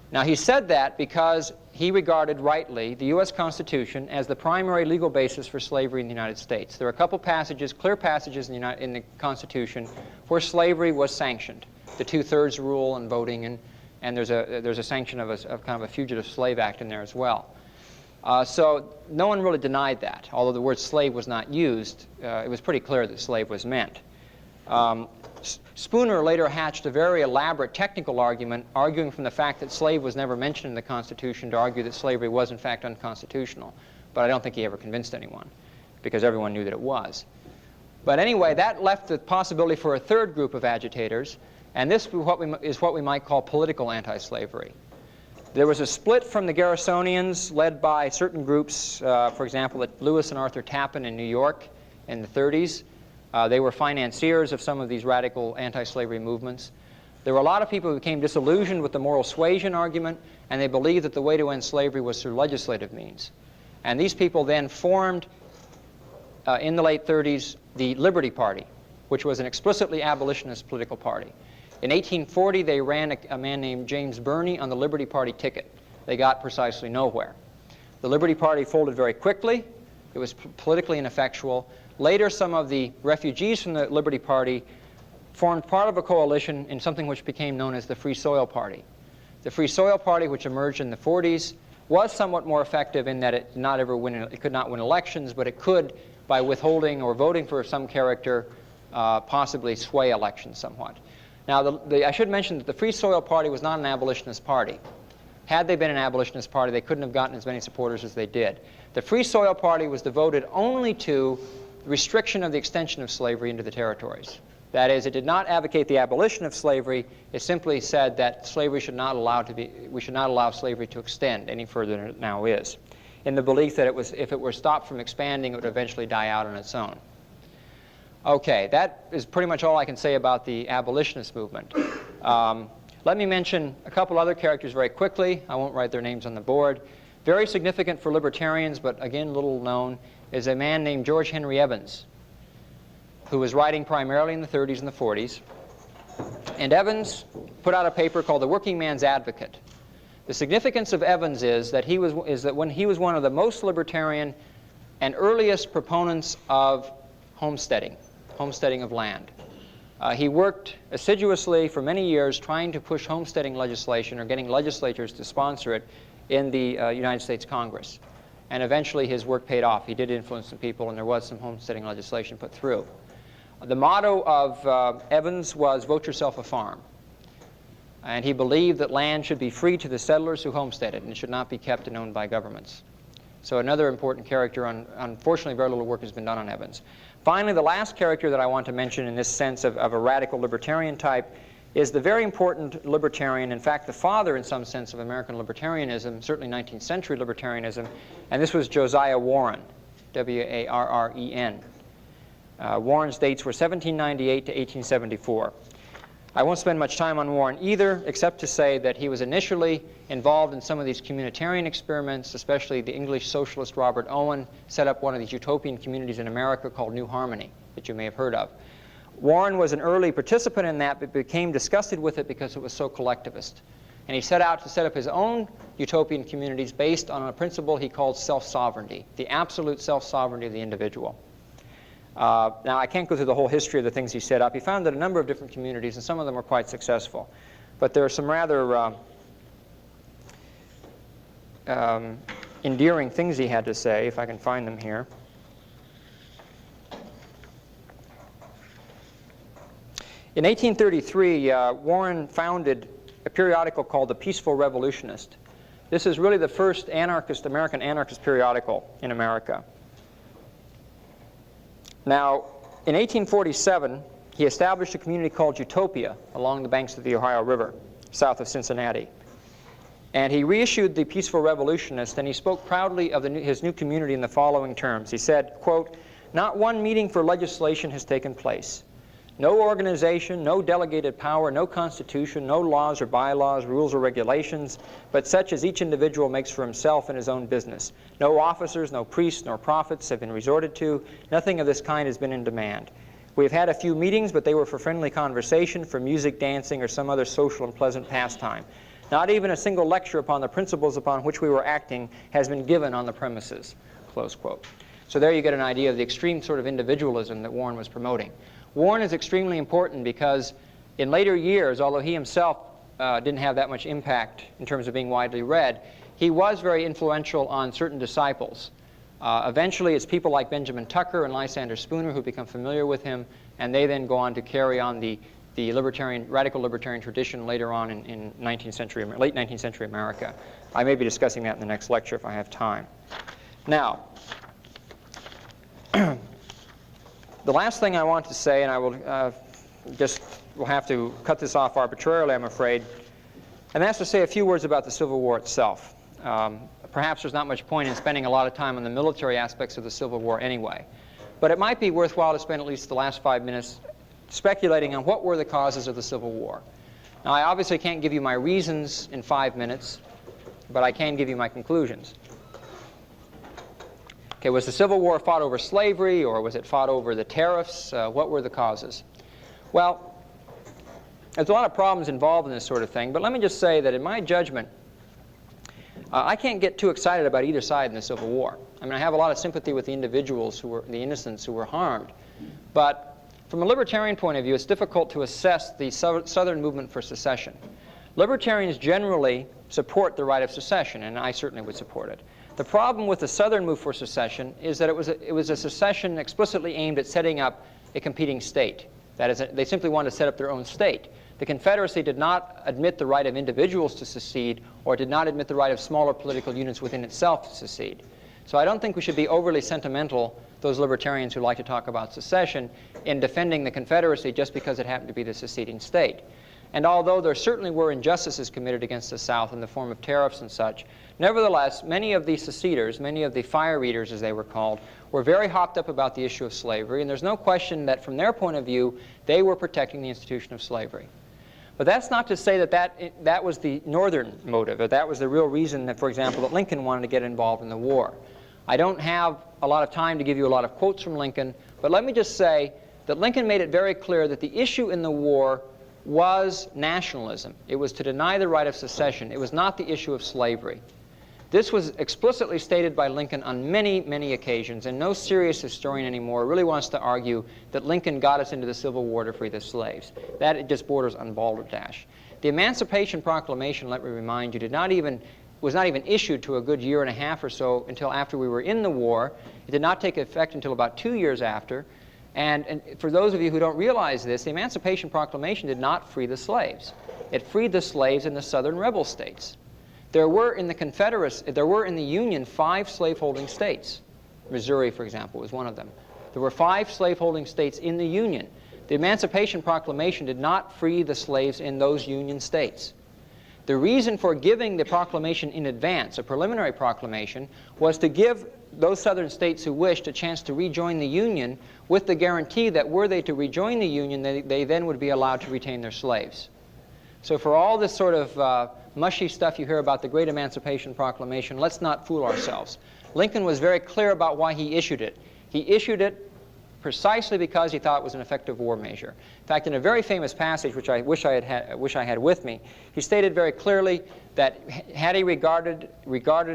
Now, he said that because he regarded rightly the U.S. Constitution as the primary legal basis for slavery in the United States. There are a couple passages, clear passages in the Constitution where slavery was sanctioned. The 2/3 rule and voting, and there's a sanction of kind of a fugitive slave act in there as well. So no one really denied that. Although the word slave was not used, it was pretty clear that slave was meant. Spooner later hatched a very elaborate technical argument, arguing from the fact that slave was never mentioned in the Constitution to argue that slavery was in fact unconstitutional. But I don't think he ever convinced anyone, because everyone knew that it was. But anyway, that left the possibility for a third group of agitators, and this is what we might call political anti-slavery. There was a split from the Garrisonians led by certain groups, for example, Lewis and Arthur Tappan in New York in the 30s. They were financiers of some of these radical anti-slavery movements. There were a lot of people who became disillusioned with the moral suasion argument, and they believed that the way to end slavery was through legislative means. And these people then formed, in the late 30s, the Liberty Party, which was an explicitly abolitionist political party. In 1840, they ran a man named James Birney on the Liberty Party ticket. They got precisely nowhere. The Liberty Party folded very quickly. It was politically ineffectual. Later, some of the refugees from the Liberty Party formed part of a coalition in something which became known as the Free Soil Party. The Free Soil Party, which emerged in the 40s, was somewhat more effective in that it could not win elections, but it could, by withholding or voting for some character, possibly sway elections somewhat. Now, I should mention that the Free Soil Party was not an abolitionist party. Had they been an abolitionist party, they couldn't have gotten as many supporters as they did. The Free Soil Party was devoted only to restriction of the extension of slavery into the territories. That is, it did not advocate the abolition of slavery. It simply said that slavery should not we should not allow slavery to extend any further than it now is, in the belief that if it were stopped from expanding, it would eventually die out on its own. Okay, that is pretty much all I can say about the abolitionist movement. Let me mention a couple other characters very quickly. I won't write their names on the board. Very significant for libertarians, but again little known, is a man named George Henry Evans, who was writing primarily in the 30s and the 40s. And Evans put out a paper called The Working Man's Advocate. The significance of Evans is that when he was one of the most libertarian and earliest proponents of homesteading of land. He worked assiduously for many years trying to push homesteading legislation or getting legislatures to sponsor it in the United States Congress. And eventually his work paid off. He did influence some people, and there was some homesteading legislation put through. The motto of Evans was, "Vote yourself a farm." And he believed that land should be free to the settlers who homesteaded, and it should not be kept and owned by governments. So another important character. Unfortunately, very little work has been done on Evans. Finally, the last character that I want to mention in this sense of a radical libertarian type is the very important libertarian, in fact, the father in some sense of American libertarianism, certainly 19th century libertarianism, and this was Josiah Warren, W-A-R-R-E-N. Warren's dates were 1798 to 1874. I won't spend much time on Warren either, except to say that he was initially involved in some of these communitarian experiments, especially the English socialist Robert Owen set up one of these utopian communities in America called New Harmony, that you may have heard of. Warren was an early participant in that, but became disgusted with it because it was so collectivist. And he set out to set up his own utopian communities based on a principle he called self-sovereignty, the absolute self-sovereignty of the individual. Now, I can't go through the whole history of the things he set up. He founded a number of different communities, and some of them were quite successful. But there are some rather endearing things he had to say, if I can find them here. In 1833, Warren founded a periodical called The Peaceful Revolutionist. This is really the first American anarchist periodical in America. Now, in 1847, he established a community called Utopia along the banks of the Ohio River, south of Cincinnati. And he reissued The Peaceful Revolutionist, and he spoke proudly of his new community in the following terms. He said, quote, "Not one meeting for legislation has taken place. No organization, no delegated power, no constitution, no laws or bylaws, rules or regulations, but such as each individual makes for himself in his own business. No officers, no priests, nor prophets have been resorted to. Nothing of this kind has been in demand. We have had a few meetings, but they were for friendly conversation, for music, dancing, or some other social and pleasant pastime. Not even a single lecture upon the principles upon which we were acting has been given on the premises." Close quote. So there you get an idea of the extreme sort of individualism that Warren was promoting. Warren is extremely important because in later years, although he himself didn't have that much impact in terms of being widely read, he was very influential on certain disciples. Eventually, it's people like Benjamin Tucker and Lysander Spooner who become familiar with him, and they then go on to carry on the radical libertarian tradition later on in late 19th century America. I may be discussing that in the next lecture if I have time. Now, The last thing I want to say, and I will we'll have to cut this off arbitrarily, I'm afraid, and that's to say a few words about the Civil War itself. Perhaps there's not much point in spending a lot of time on the military aspects of the Civil War anyway. But it might be worthwhile to spend at least the last 5 minutes speculating on what were the causes of the Civil War. Now, I obviously can't give you my reasons in 5 minutes, but I can give you my conclusions. Okay, was the Civil War fought over slavery, or was it fought over the tariffs? What were the causes? Well, there's a lot of problems involved in this sort of thing, but let me just say that in my judgment, I can't get too excited about either side in the Civil War. I mean, I have a lot of sympathy with the individuals who were, the innocents who were harmed, but from a libertarian point of view, it's difficult to assess the Southern movement for secession. Libertarians generally support the right of secession, and I certainly would support it. The problem with the Southern move for secession is that it was a secession explicitly aimed at setting up a competing state. That is, they simply wanted to set up their own state. The Confederacy did not admit the right of individuals to secede, or did not admit the right of smaller political units within itself to secede. So I don't think we should be overly sentimental, those libertarians who like to talk about secession, in defending the Confederacy just because it happened to be the seceding state. And although there certainly were injustices committed against the South in the form of tariffs and such, nevertheless, many of the seceders, many of the fire eaters as they were called, were very hopped up about the issue of slavery, and there's no question that from their point of view, they were protecting the institution of slavery. But that's not to say that was the Northern motive, or that was the real reason that, for example, that Lincoln wanted to get involved in the war. I don't have a lot of time to give you a lot of quotes from Lincoln, but let me just say that Lincoln made it very clear that the issue in the war was nationalism. It was to deny the right of secession. It was not the issue of slavery. This was explicitly stated by Lincoln on many, many occasions, and no serious historian anymore really wants to argue that Lincoln got us into the Civil War to free the slaves. That it just borders on balderdash. The Emancipation Proclamation, let me remind you, was not even issued to a good year and a half or so until after we were in the war. It did not take effect until about 2 years after. And for those of you who don't realize this, the Emancipation Proclamation did not free the slaves. It freed the slaves in the southern rebel states. There were in the Union 5 slaveholding states. Missouri, for example, was one of them. There were 5 slaveholding states in the Union. The Emancipation Proclamation did not free the slaves in those Union states. The reason for giving the proclamation in advance, a preliminary proclamation, was to give those southern states who wished a chance to rejoin the Union with the guarantee that were they to rejoin the Union, they then would be allowed to retain their slaves. So for all this sort of mushy stuff you hear about the Great Emancipation Proclamation, let's not fool ourselves. Lincoln was very clear about why he issued it. He issued it precisely because he thought it was an effective war measure. In fact, in a very famous passage, which I wish I had with me, he stated very clearly that had he regarded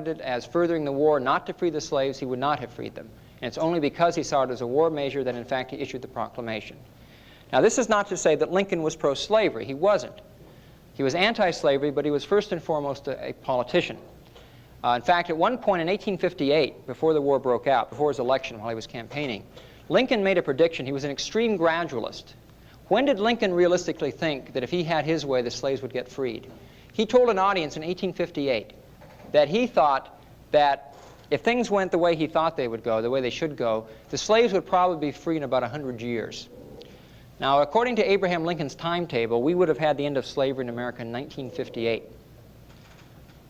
it as furthering the war not to free the slaves, he would not have freed them. And it's only because he saw it as a war measure that, in fact, he issued the proclamation. Now, this is not to say that Lincoln was pro-slavery. He wasn't. He was anti-slavery, but he was first and foremost a politician. In fact, at one point in 1858, before the war broke out, before his election while he was campaigning, Lincoln made a prediction. He was an extreme gradualist. When did Lincoln realistically think that if he had his way, the slaves would get freed? He told an audience in 1858 that he thought that if things went the way he thought they would go, the way they should go, the slaves would probably be free in about 100 years. Now, according to Abraham Lincoln's timetable, we would have had the end of slavery in America in 1958.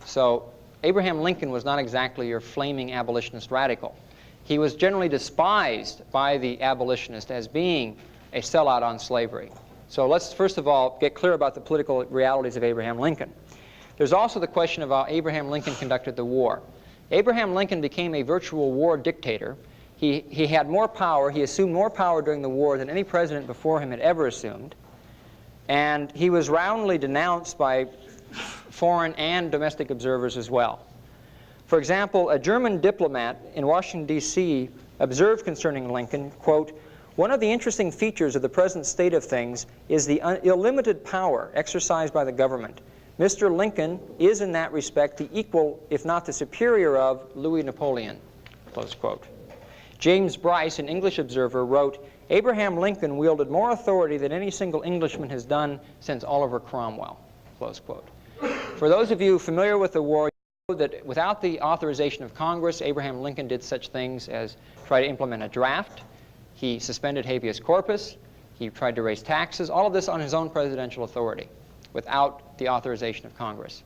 So Abraham Lincoln was not exactly your flaming abolitionist radical. He was generally despised by the abolitionists as being a sellout on slavery. So let's first of all get clear about the political realities of Abraham Lincoln. There's also the question of how Abraham Lincoln conducted the war. Abraham Lincoln became a virtual war dictator. He had more power. He assumed more power during the war than any president before him had ever assumed. And he was roundly denounced by foreign and domestic observers as well. For example, a German diplomat in Washington, D.C. observed concerning Lincoln, quote, "One of the interesting features of the present state of things is the unlimited power exercised by the government. Mr. Lincoln is in that respect the equal, if not the superior of, Louis Napoleon," close quote. James Bryce, an English observer, wrote, "Abraham Lincoln wielded more authority than any single Englishman has done since Oliver Cromwell," close quote. For those of you familiar with the war, that without the authorization of Congress, Abraham Lincoln did such things as try to implement a draft. He suspended habeas corpus. He tried to raise taxes. All of this on his own presidential authority without the authorization of Congress.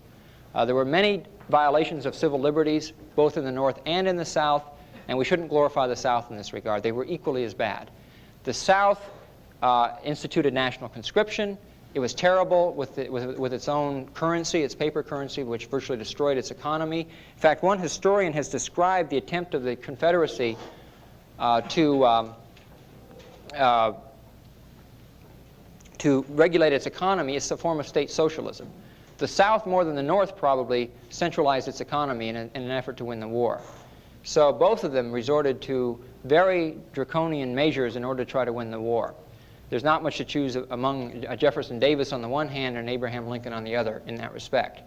There were many violations of civil liberties, both in the North and in the South, and we shouldn't glorify the South in this regard. They were equally as bad. The South instituted national conscription. It was terrible with its own currency, its paper currency, which virtually destroyed its economy. In fact, one historian has described the attempt of the Confederacy to regulate its economy as a form of state socialism. The South, more than the North, probably centralized its economy in an effort to win the war. So both of them resorted to very draconian measures in order to try to win the war. There's not much to choose among Jefferson Davis on the one hand and Abraham Lincoln on the other in that respect.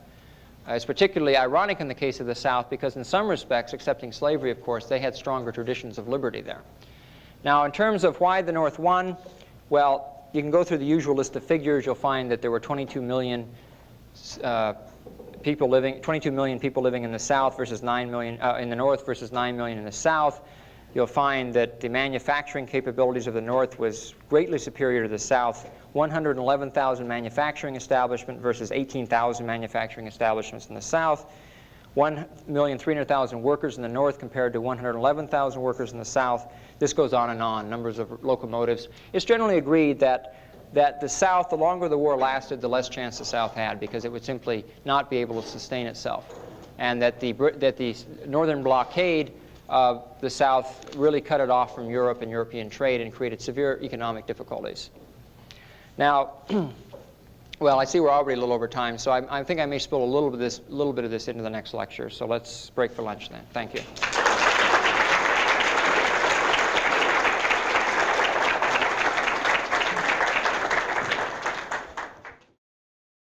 It's particularly ironic in the case of the South because in some respects, excepting slavery, of course, they had stronger traditions of liberty there. Now, in terms of why the North won, well, you can go through the usual list of figures. You'll find that there were 22 million people living in the South versus 9 million in the North versus 9 million in the South. You'll find that the manufacturing capabilities of the North was greatly superior to the South. 111,000 manufacturing establishments versus 18,000 manufacturing establishments in the South. 1,300,000 workers in the North compared to 111,000 workers in the South. This goes on and on, numbers of locomotives. It's generally agreed that the South, the longer the war lasted, the less chance the South had because it would simply not be able to sustain itself. And that the Northern blockade of the South really cut it off from Europe and European trade and created severe economic difficulties. Now, well, I see we're already a little over time, so I think I may spill a little bit of this into the next lecture. So let's break for lunch then. Thank you.